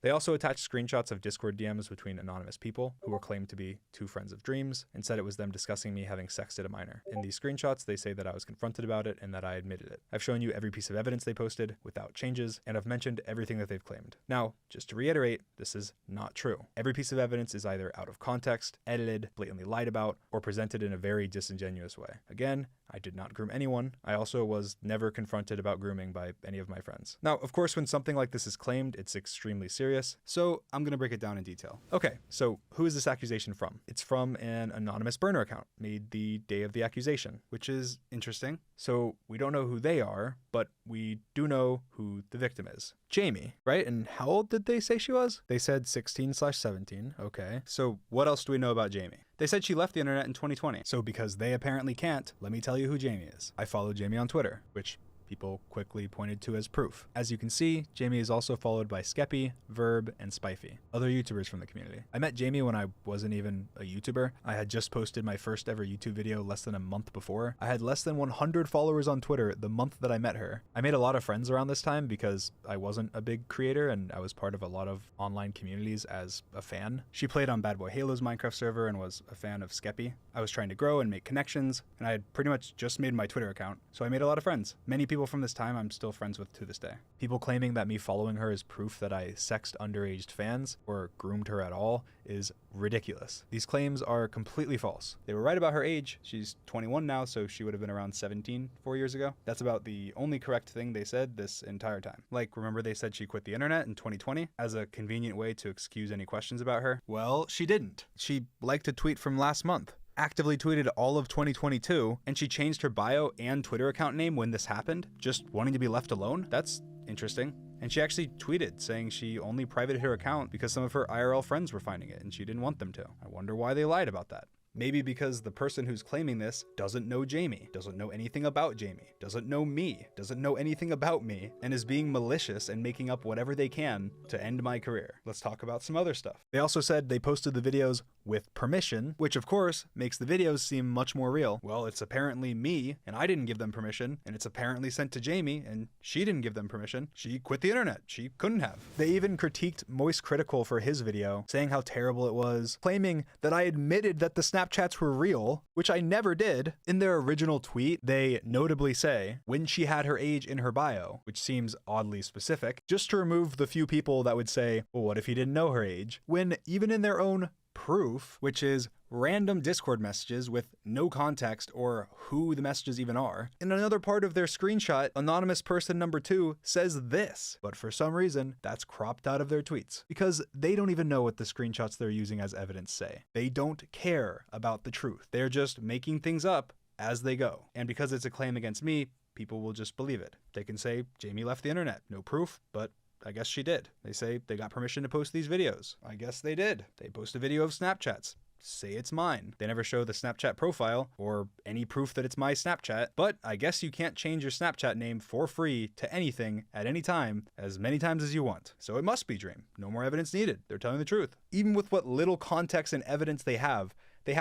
They also attached screenshots of Discord DMs between anonymous people who were claimed to be two friends of Dream's and said it was them discussing me having sexted a minor. In these screenshots, they say that I was confronted about it and that I admitted it. I've shown you every piece of evidence they posted without changes, and I've mentioned everything that they've claimed. Now, just to reiterate, this is not true. Every piece of evidence is either out of context, edited, blatantly lied about, or presented in a very disingenuous way. Again, I did not groom anyone. I also was never confronted about grooming by any of my friends. Now, of course, when something like this is claimed, it's extremely serious, so I'm gonna break it down in detail. Okay, so who is this accusation from? It's from an anonymous burner account made the day of the accusation, which is interesting. So we don't know who they are, but we do know who the victim is. Jamie, right? And how old did they say she was? They said 16/17, okay. So what else do we know about Jamie? They said she left the internet in 2020. So because they apparently can't, let me tell you who Jamie is. I follow Jamie on Twitter, which people quickly pointed to as proof. As you can see, Jamie is also followed by Skeppy, Verb, and Spifey, other YouTubers from the community. I met Jamie when I wasn't even a YouTuber. I had just posted my first ever YouTube video less than a month before. I had less than 100 followers on Twitter the month that I met her. I made a lot of friends around this time because I wasn't a big creator and I was part of a lot of online communities as a fan. She played on Bad Boy Halo's Minecraft server and was a fan of Skeppy. I was trying to grow and make connections, and I had pretty much just made my Twitter account, so I made a lot of friends. Many people from this time I'm still friends with to this day. People claiming that me following her is proof that I sexed underage fans or groomed her at all is ridiculous. These claims are completely false. They were right about her age. She's 21 now, so she would have been around 17 4 years ago. That's about the only correct thing they said this entire time. Like, remember they said she quit the internet in 2020 as a convenient way to excuse any questions about her? Well, she didn't. She liked a tweet from last month, actively tweeted all of 2022, and she changed her bio and Twitter account name when this happened, just wanting to be left alone? That's interesting. And she actually tweeted saying she only privated her account because some of her IRL friends were finding it and she didn't want them to. I wonder why they lied about that. Maybe because the person who's claiming this doesn't know Jamie, doesn't know anything about Jamie, doesn't know me, doesn't know anything about me, and is being malicious and making up whatever they can to end my career. Let's talk about some other stuff. They also said they posted the videos with permission, which of course makes the videos seem much more real. Well, it's apparently me, and I didn't give them permission, and it's apparently sent to Jamie, and she didn't give them permission. She quit the internet. She couldn't have. They even critiqued Moist Critical for his video, saying how terrible it was, claiming that I admitted that the Snapchats were real, which I never did. In their original tweet, they notably say, when she had her age in her bio, which seems oddly specific, just to remove the few people that would say, well, what if he didn't know her age? When even in their own proof, which is random Discord messages with no context or who the messages even are, in another part of their screenshot, anonymous person number 2 says this, but for some reason, that's cropped out of their tweets because they don't even know what the screenshots they're using as evidence say. They don't care about the truth. They're just making things up as they go. And because it's a claim against me, people will just believe it. They can say, Jamie left the internet. No proof, but I guess she did. They say they got permission to post these videos. I guess they did. They post a video of Snapchats. Say it's mine. They never show the Snapchat profile or any proof that it's my Snapchat, but I guess you can't change your Snapchat name for free to anything at any time as many times as you want. So it must be Dream. No more evidence needed. They're telling the truth. Even with what little context and evidence they have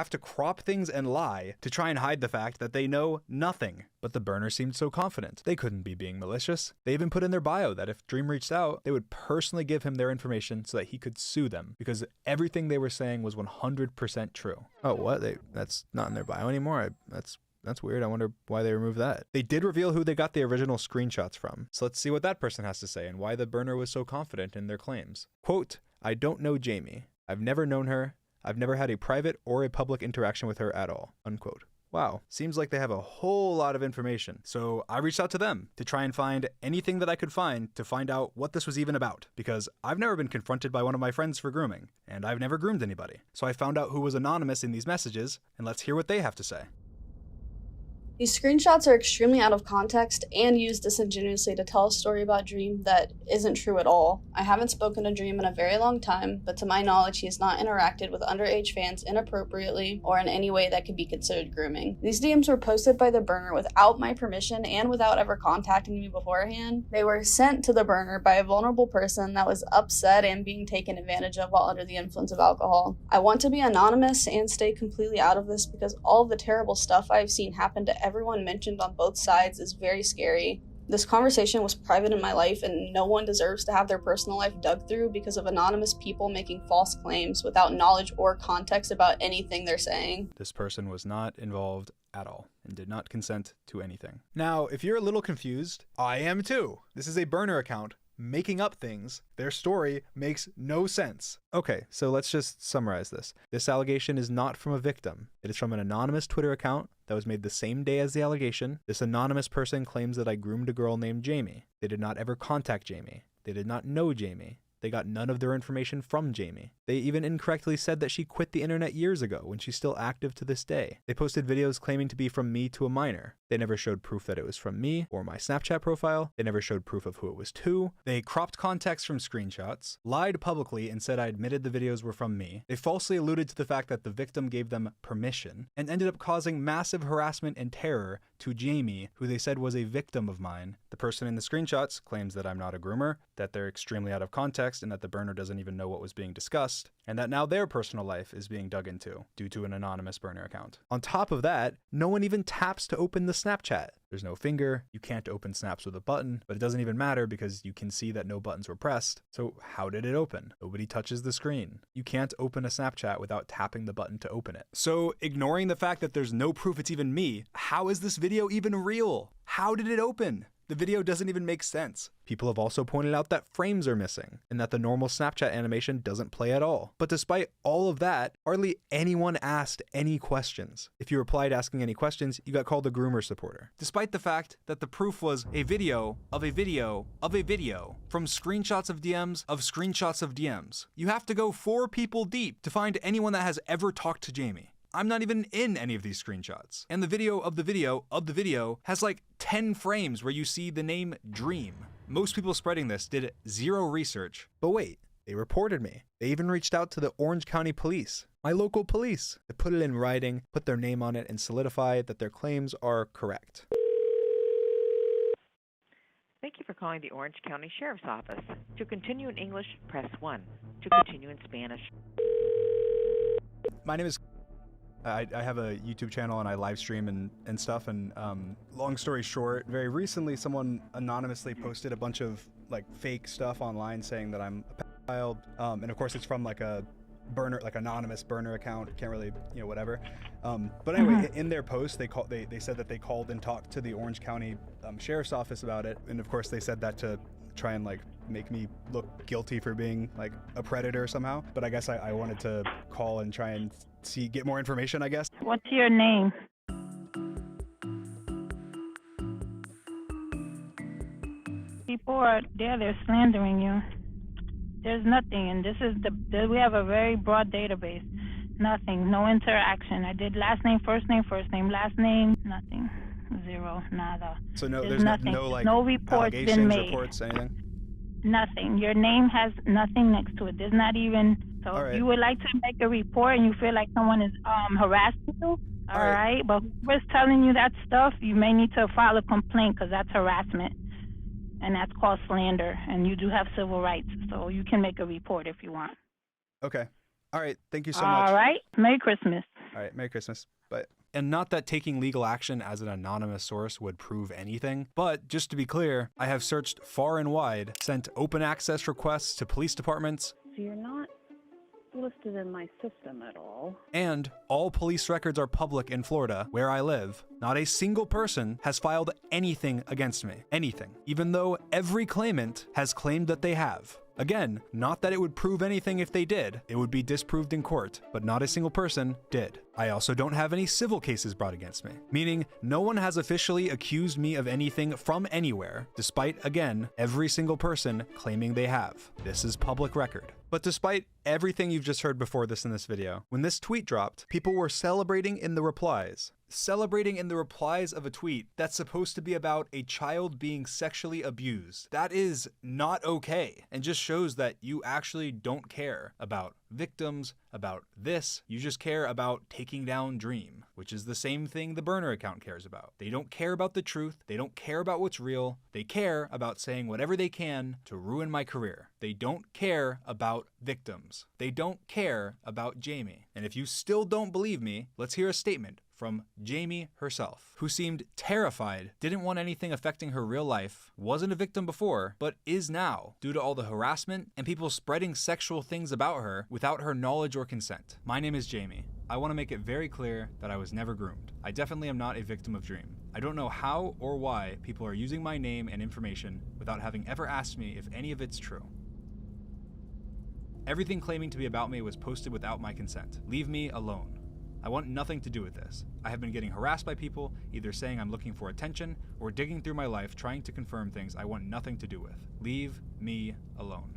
to crop things and lie to try and hide the fact that they know nothing. But the burner seemed so confident. They couldn't be being malicious. They even put in their bio that if Dream reached out, they would personally give him their information so that he could sue them because everything they were saying was 100% true. Oh, what? That's not in their bio anymore? That's weird. I wonder why they removed that. They did reveal who they got the original screenshots from. So let's see what that person has to say and why the burner was so confident in their claims. Quote, I don't know Jamie. I've never known her. I've never had a private or a public interaction with her at all, unquote. Wow, seems like they have a whole lot of information. So I reached out to them to try and find anything that I could find to find out what this was even about, because I've never been confronted by one of my friends for grooming, and I've never groomed anybody. So I found out who was anonymous in these messages, and let's hear what they have to say. These screenshots are extremely out of context and used disingenuously to tell a story about Dream that isn't true at all. I haven't spoken to Dream in a very long time, but to my knowledge he has not interacted with underage fans inappropriately or in any way that could be considered grooming. These DMs were posted by the burner without my permission and without ever contacting me beforehand. They were sent to the burner by a vulnerable person that was upset and being taken advantage of while under the influence of alcohol. I want to be anonymous and stay completely out of this because all of the terrible stuff I've seen happen to everyone mentioned on both sides is very scary. This conversation was private in my life and no one deserves to have their personal life dug through because of anonymous people making false claims without knowledge or context about anything they're saying. This person was not involved at all and did not consent to anything. Now, if you're a little confused, I am too. This is a burner account making up things. Their story makes no sense. Okay, so let's just summarize this. This allegation is not from a victim. It is from an anonymous Twitter account that was made the same day as the allegation. This anonymous person claims that I groomed a girl named Jamie. They did not ever contact Jamie. They did not know Jamie. They got none of their information from Jamie. They even incorrectly said that she quit the internet years ago when she's still active to this day. They posted videos claiming to be from me to a minor. They never showed proof that it was from me or my Snapchat profile. They never showed proof of who it was to. They cropped context from screenshots, lied publicly and said I admitted the videos were from me. They falsely alluded to the fact that the victim gave them permission and ended up causing massive harassment and terror to Jamie, who they said was a victim of mine. The person in the screenshots claims that I'm not a groomer, that they're extremely out of context and that the burner doesn't even know what was being discussed, and that now their personal life is being dug into due to an anonymous burner account. On top of that, no one even taps to open the Snapchat. There's no finger, you can't open snaps with a button, but it doesn't even matter because you can see that no buttons were pressed. So how did it open? Nobody touches the screen. You can't open a Snapchat without tapping the button to open it. So ignoring the fact that there's no proof it's even me, how is this video even real? How did it open? The video doesn't even make sense. People have also pointed out that frames are missing and that the normal Snapchat animation doesn't play at all. But despite all of that, hardly anyone asked any questions. If you replied asking any questions, you got called a groomer supporter. Despite the fact that the proof was a video of a video of a video from screenshots of DMs of screenshots of DMs. You have to go 4 people deep to find anyone that has ever talked to Jamie. I'm not even in any of these screenshots. And the video of the video of the video has like 10 frames where you see the name Dream. Most people spreading this did 0 research. But wait, they reported me. They even reached out to the Orange County Police, my local police. They put it in writing, put their name on it, and solidify that their claims are correct. Thank you for calling the Orange County Sheriff's Office. To continue in English, press 1. To continue in Spanish. My name is... I have a YouTube channel and I live stream and stuff, and long story short, very recently someone anonymously posted a bunch of like fake stuff online saying that I'm a pedophile, and of course it's from like a burner, like anonymous burner account, can't really, you know, whatever. But anyway, in their post they said that they called and talked to the Orange County Sheriff's Office about it, and of course they said that to try and like make me look guilty for being like a predator somehow. But I guess I wanted to call and try and get more information, I guess. What's your name? People are there, they're slandering you. There's nothing, and this is we have a very broad database. Nothing, no interaction. I did last name, last name, nothing. Zero, nada. So there's nothing. No reports been made. Reports, anything? Nothing. Your name has nothing next to it. There's not even. So if you would like to make a report and you feel like someone is harassing you, all right. But whoever's telling you that stuff, you may need to file a complaint because that's harassment, and that's called slander. And you do have civil rights, so you can make a report if you want. Okay. All right. Thank you so much. All right. Merry Christmas. All right. Merry Christmas. Bye. And not that taking legal action as an anonymous source would prove anything, but just to be clear, I have searched far and wide, sent open access requests to police departments. So you're not listed in my system at all. And all police records are public in Florida, where I live. Not a single person has filed anything against me. Anything. Even though every claimant has claimed that they have. Again, not that it would prove anything if they did. It would be disproved in court, but not a single person did. I also don't have any civil cases brought against me, meaning no one has officially accused me of anything from anywhere, despite, again, every single person claiming they have. This is public record. But despite everything you've just heard before this in this video, when this tweet dropped, people were celebrating in the replies. Celebrating in the replies of a tweet that's supposed to be about a child being sexually abused. That is not okay, and just shows that you actually don't care about victims, about this. You just care about taking down Dream, which is the same thing the burner account cares about. They don't care about the truth. They don't care about what's real. They care about saying whatever they can to ruin my career. They don't care about victims. They don't care about Jamie. And if you still don't believe me, let's hear a statement from Jamie herself, who seemed terrified, didn't want anything affecting her real life, wasn't a victim before, but is now, due to all the harassment and people spreading sexual things about her without her knowledge or consent. My name is Jamie. I want to make it very clear that I was never groomed. I definitely am not a victim of Dream. I don't know how or why people are using my name and information without having ever asked me if any of it's true. Everything claiming to be about me was posted without my consent. Leave me alone. I want nothing to do with this. I have been getting harassed by people, either saying I'm looking for attention or digging through my life trying to confirm things I want nothing to do with. Leave me alone.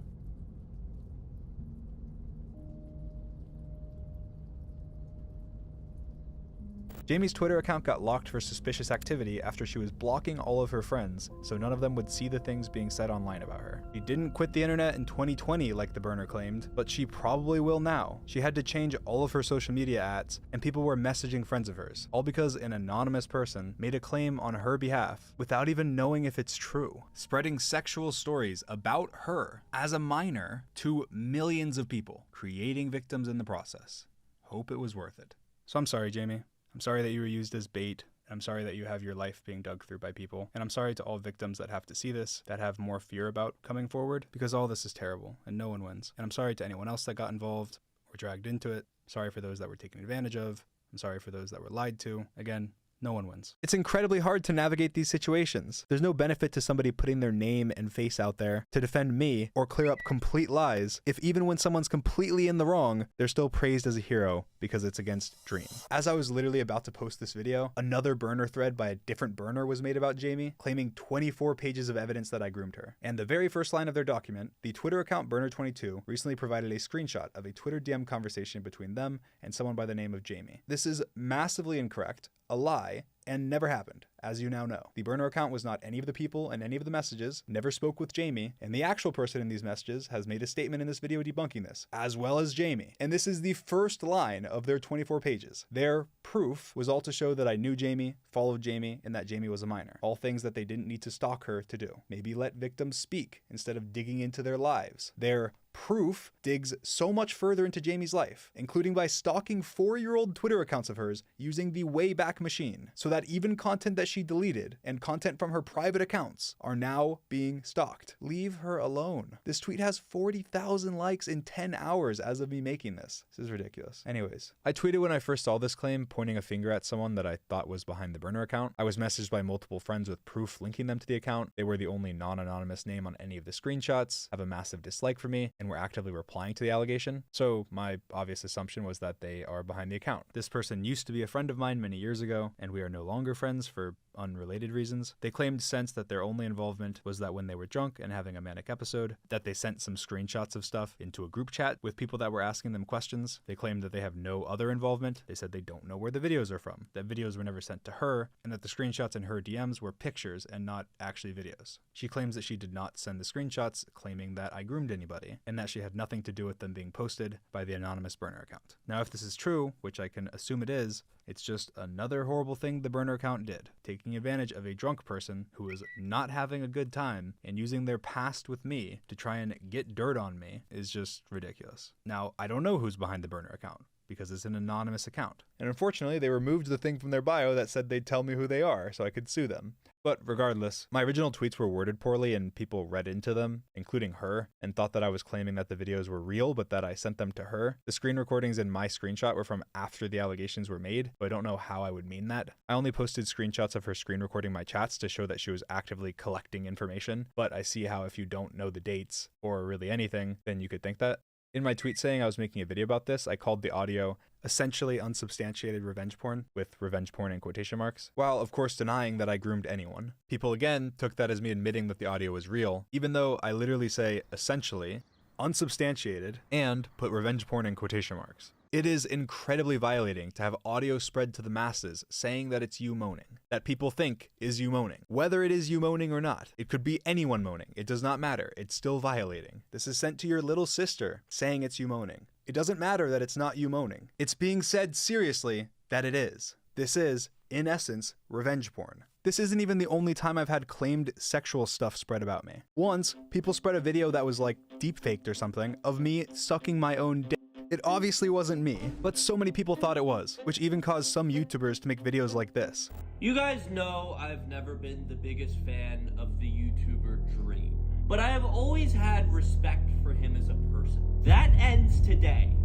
Jamie's Twitter account got locked for suspicious activity after she was blocking all of her friends, so none of them would see the things being said online about her. She didn't quit the internet in 2020 like the burner claimed, but she probably will now. She had to change all of her social media ads, and people were messaging friends of hers, all because an anonymous person made a claim on her behalf without even knowing if it's true, spreading sexual stories about her as a minor to millions of people, creating victims in the process. Hope it was worth it. So I'm sorry, Jamie. I'm sorry that you were used as bait. I'm sorry that you have your life being dug through by people. And I'm sorry to all victims that have to see this, that have more fear about coming forward, because all this is terrible and no one wins. And I'm sorry to anyone else that got involved or dragged into it. Sorry for those that were taken advantage of. I'm sorry for those that were lied to. Again, no one wins. It's incredibly hard to navigate these situations. There's no benefit to somebody putting their name and face out there to defend me or clear up complete lies if even when someone's completely in the wrong, they're still praised as a hero because it's against Dream. As I was literally about to post this video, another burner thread by a different burner was made about Jamie, claiming 24 pages of evidence that I groomed her. And the very first line of their document, the Twitter account Burner22 recently provided a screenshot of a Twitter DM conversation between them and someone by the name of Jamie. This is massively incorrect, a lie, and never happened, as you now know. The burner account was not any of the people in any of the messages, never spoke with Jamie, and the actual person in these messages has made a statement in this video debunking this, as well as Jamie. And this is the first line of their 24 pages. Their proof was all to show that I knew Jamie, followed Jamie, and that Jamie was a minor. All things that they didn't need to stalk her to do. Maybe let victims speak instead of digging into their lives. Their Proof digs so much further into Jamie's life, including by stalking 4-year-old Twitter accounts of hers using the Wayback Machine, so that even content that she deleted and content from her private accounts are now being stalked. Leave her alone. This tweet has 40,000 likes in 10 hours as of me making this. This is ridiculous. Anyways, I tweeted when I first saw this claim, pointing a finger at someone that I thought was behind the burner account. I was messaged by multiple friends with proof linking them to the account. They were the only non-anonymous name on any of the screenshots, have a massive dislike for me, and were actively replying to the allegation. So my obvious assumption was that they are behind the account. This person used to be a friend of mine many years ago, and we are no longer friends for unrelated reasons. They claimed since that their only involvement was that when they were drunk and having a manic episode, that they sent some screenshots of stuff into a group chat with people that were asking them questions. They claimed that they have no other involvement. They said they don't know where the videos are from, that videos were never sent to her, and that the screenshots in her DMs were pictures and not actually videos. She claims that she did not send the screenshots, claiming that I groomed anybody, and that she had nothing to do with them being posted by the anonymous burner account. Now, if this is true, which I can assume it is, it's just another horrible thing the burner account did. Taking advantage of a drunk person who was not having a good time and using their past with me to try and get dirt on me is just ridiculous. Now, I don't know who's behind the burner account, because it's an anonymous account. And unfortunately, they removed the thing from their bio that said they'd tell me who they are so I could sue them. But regardless, my original tweets were worded poorly and people read into them, including her, and thought that I was claiming that the videos were real, but that I sent them to her. The screen recordings in my screenshot were from after the allegations were made, so I don't know how I would mean that. I only posted screenshots of her screen recording my chats to show that she was actively collecting information, but I see how if you don't know the dates, or really anything, then you could think that. In my tweet saying I was making a video about this, I called the audio essentially unsubstantiated revenge porn, with revenge porn in quotation marks, while of course denying that I groomed anyone. People again took that as me admitting that the audio was real, even though I literally say essentially, unsubstantiated, and put revenge porn in quotation marks. It is incredibly violating to have audio spread to the masses saying that it's you moaning, that people think is you moaning. Whether it is you moaning or not, it could be anyone moaning. It does not matter. It's still violating. This is sent to your little sister saying it's you moaning. It doesn't matter that it's not you moaning. It's being said seriously that it is. This is, in essence, revenge porn. This isn't even the only time I've had claimed sexual stuff spread about me. Once, people spread a video that was like deepfaked or something of me sucking my own dick. It obviously wasn't me, but so many people thought it was, which even caused some YouTubers to make videos like this. You guys know I've never been the biggest fan of the YouTuber Dream, but I have always had respect for him as a person. That ends today.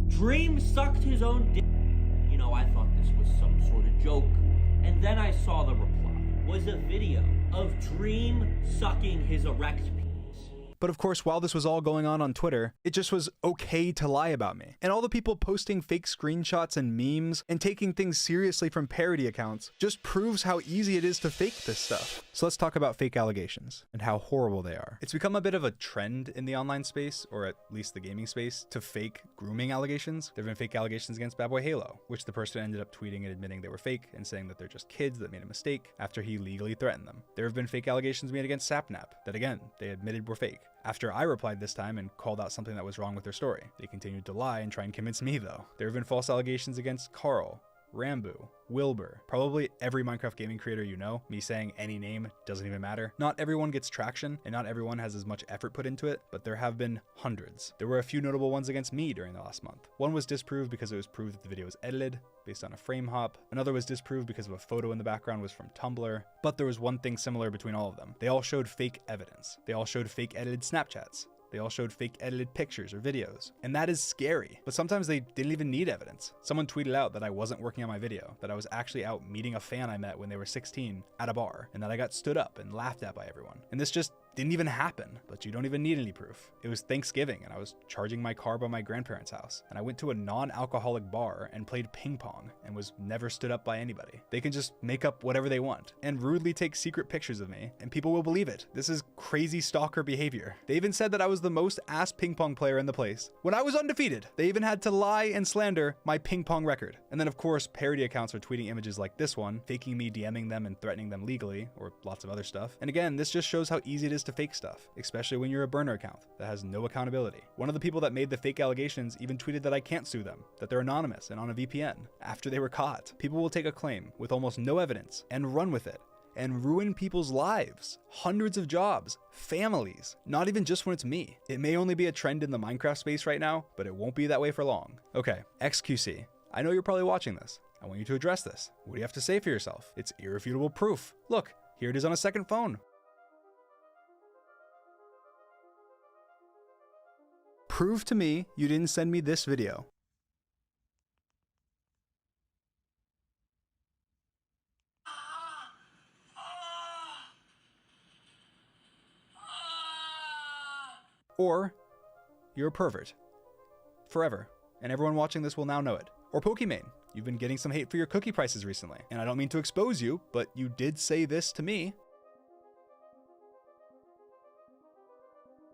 Dream sucked his own dick. You know, I thought this was some sort of joke, and then I saw the reply. Was a video of Dream sucking his erect penis. But of course, while this was all going on Twitter, it just was okay to lie about me. And all the people posting fake screenshots and memes and taking things seriously from parody accounts just proves how easy it is to fake this stuff. So let's talk about fake allegations and how horrible they are. It's become a bit of a trend in the online space, or at least the gaming space, to fake grooming allegations. There have been fake allegations against Bad Boy Halo, which the person ended up tweeting and admitting they were fake and saying that they're just kids that made a mistake after he legally threatened them. There have been fake allegations made against Sapnap that, again, they admitted were fake. After I replied this time and called out something that was wrong with their story. They continued to lie and try and convince me though. There have been false allegations against Carl, Rambu, Wilbur, probably every Minecraft gaming creator you know. Me saying any name doesn't even matter. Not everyone gets traction and not everyone has as much effort put into it, but there have been hundreds. There were a few notable ones against me during the last month. One was disproved because it was proved that the video was edited based on a frame hop. Another was disproved because of a photo in the background was from Tumblr. But there was one thing similar between all of them. They all showed fake evidence. They all showed fake edited Snapchats. They all showed fake edited pictures or videos. And that is scary. But sometimes they didn't even need evidence. Someone tweeted out that I wasn't working on my video, that I was actually out meeting a fan I met when they were 16 at a bar, and that I got stood up and laughed at by everyone. And this just didn't even happen, but you don't even need any proof. It was Thanksgiving and I was charging my car by my grandparents' house, and I went to a non-alcoholic bar and played ping pong and was never stood up by anybody. They can just make up whatever they want and rudely take secret pictures of me, and people will believe it. This is crazy stalker behavior. They even said that I was the most ass ping pong player in the place when I was undefeated. They even had to lie and slander my ping pong record. And then of course, parody accounts are tweeting images like this one, faking me DMing them and threatening them legally, or lots of other stuff. And again, this just shows how easy it is to fake stuff, especially when you're a burner account that has no accountability. One of the people that made the fake allegations even tweeted that I can't sue them, that they're anonymous and on a VPN after they were caught. People will take a claim with almost no evidence and run with it and ruin people's lives, hundreds of jobs, families, not even just when it's me. It may only be a trend in the Minecraft space right now, but it won't be that way for long. Okay, XQC, I know you're probably watching this. I want you to address this. What do you have to say for yourself? It's irrefutable proof. Look, here it is on a second phone. Prove to me you didn't send me this video. Or you're a pervert. Forever. And everyone watching this will now know it. Or Pokimane, you've been getting some hate for your cookie prices recently. And I don't mean to expose you, but you did say this to me.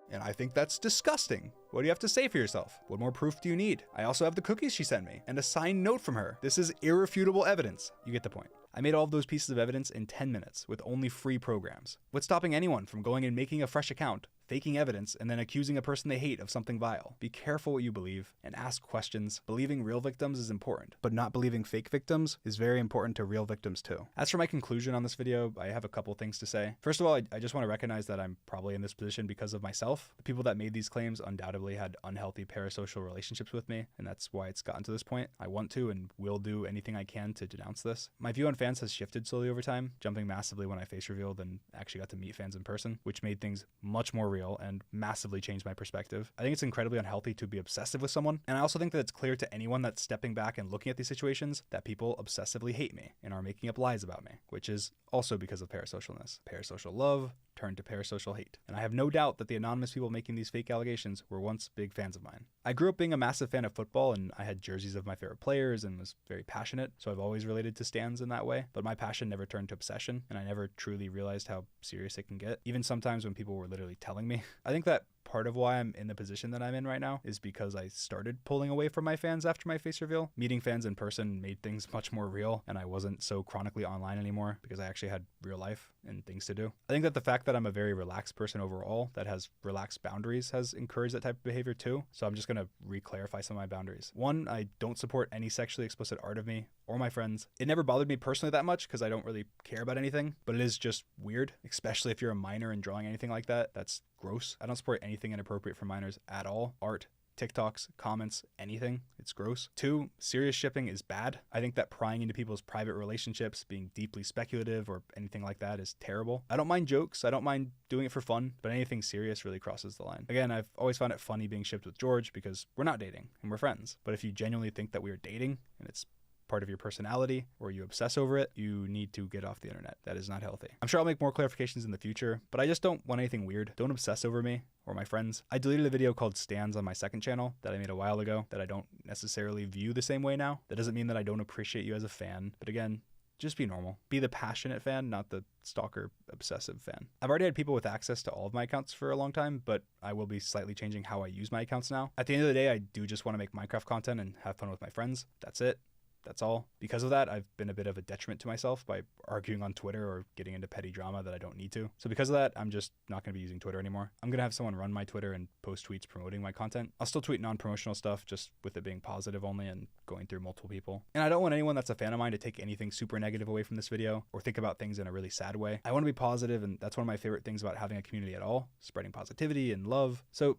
And I think that's disgusting. What do you have to say for yourself? What more proof do you need? I also have the cookies she sent me and a signed note from her. This is irrefutable evidence. You get the point. I made all of those pieces of evidence in 10 minutes with only free programs. What's stopping anyone from going and making a fresh account, faking evidence, and then accusing a person they hate of something vile? Be careful what you believe and ask questions. Believing real victims is important, but not believing fake victims is very important to real victims too. As for my conclusion on this video, I have a couple things to say. First of all, I just want to recognize that I'm probably in this position because of myself. The people that made these claims undoubtedly had unhealthy parasocial relationships with me, and that's why it's gotten to this point. I want to and will do anything I can to denounce this. My view on fans has shifted slowly over time, jumping massively when I face revealed and actually got to meet fans in person, which made things much more real and massively changed my perspective. I think it's incredibly unhealthy to be obsessive with someone, and I also think that it's clear to anyone that's stepping back and looking at these situations that people obsessively hate me and are making up lies about me, which is also because of parasocialness. Parasocial love turned to parasocial hate. And I have no doubt that the anonymous people making these fake allegations were once big fans of mine. I grew up being a massive fan of football, and I had jerseys of my favorite players and was very passionate, so I've always related to stands in that way, but my passion never turned to obsession, and I never truly realized how serious it can get, even sometimes when people were literally telling me. I think that part of why I'm in the position that I'm in right now is because I started pulling away from my fans after my face reveal. Meeting fans in person made things much more real, and I wasn't so chronically online anymore because I actually had real life and things to do. I think that the fact that I'm a very relaxed person overall that has relaxed boundaries has encouraged that type of behavior too, so I'm just going to re-clarify some of my boundaries. One, I don't support any sexually explicit art of me or my friends. It never bothered me personally that much because I don't really care about anything, but it is just weird, especially if you're a minor and drawing anything like that. That's gross. I don't support anything inappropriate for minors at all. Art, TikToks, comments, anything. It's gross. 2, serious shipping is bad. I think that prying into people's private relationships, being deeply speculative or anything like that is terrible. I don't mind jokes. I don't mind doing it for fun, but anything serious really crosses the line. Again, I've always found it funny being shipped with George because we're not dating and we're friends. But if you genuinely think that we are dating and it's part of your personality or you obsess over it, you need to get off the internet. That is not healthy. I'm sure I'll make more clarifications in the future, but I just don't want anything weird. Don't obsess over me or my friends. I deleted a video called Stands on my second channel that I made a while ago that I don't necessarily view the same way now. That doesn't mean that I don't appreciate you as a fan, but again, just be normal. Be the passionate fan, not the stalker obsessive fan. I've already had people with access to all of my accounts for a long time, but I will be slightly changing how I use my accounts now. At the end of the day, I do just want to make Minecraft content and have fun with my friends. That's it. That's all. Because of that, I've been a bit of a detriment to myself by arguing on Twitter or getting into petty drama that I don't need to. So because of that, I'm just not going to be using Twitter anymore. I'm going to have someone run my Twitter and post tweets promoting my content. I'll still tweet non-promotional stuff, just with it being positive only and going through multiple people. And I don't want anyone that's a fan of mine to take anything super negative away from this video or think about things in a really sad way. I want to be positive, and that's one of my favorite things about having a community at all, spreading positivity and love. So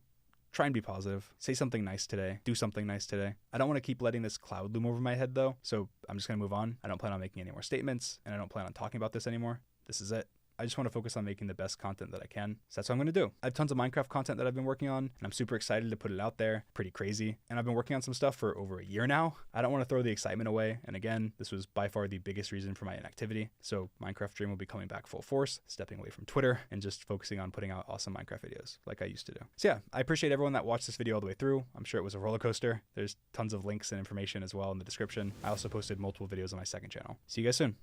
try and be positive. Say something nice today. Do something nice today. I don't want to keep letting this cloud loom over my head though, so I'm just going to move on. I don't plan on making any more statements, and I don't plan on talking about this anymore. This is it. I just want to focus on making the best content that I can. So that's what I'm going to do. I have tons of Minecraft content that I've been working on, and I'm super excited to put it out there. Pretty crazy. And I've been working on some stuff for over a year now. I don't want to throw the excitement away. And again, this was by far the biggest reason for my inactivity. So Minecraft Dream will be coming back full force, stepping away from Twitter, and just focusing on putting out awesome Minecraft videos like I used to do. So yeah, I appreciate everyone that watched this video all the way through. I'm sure it was a roller coaster. There's tons of links and information as well in the description. I also posted multiple videos on my second channel. See you guys soon.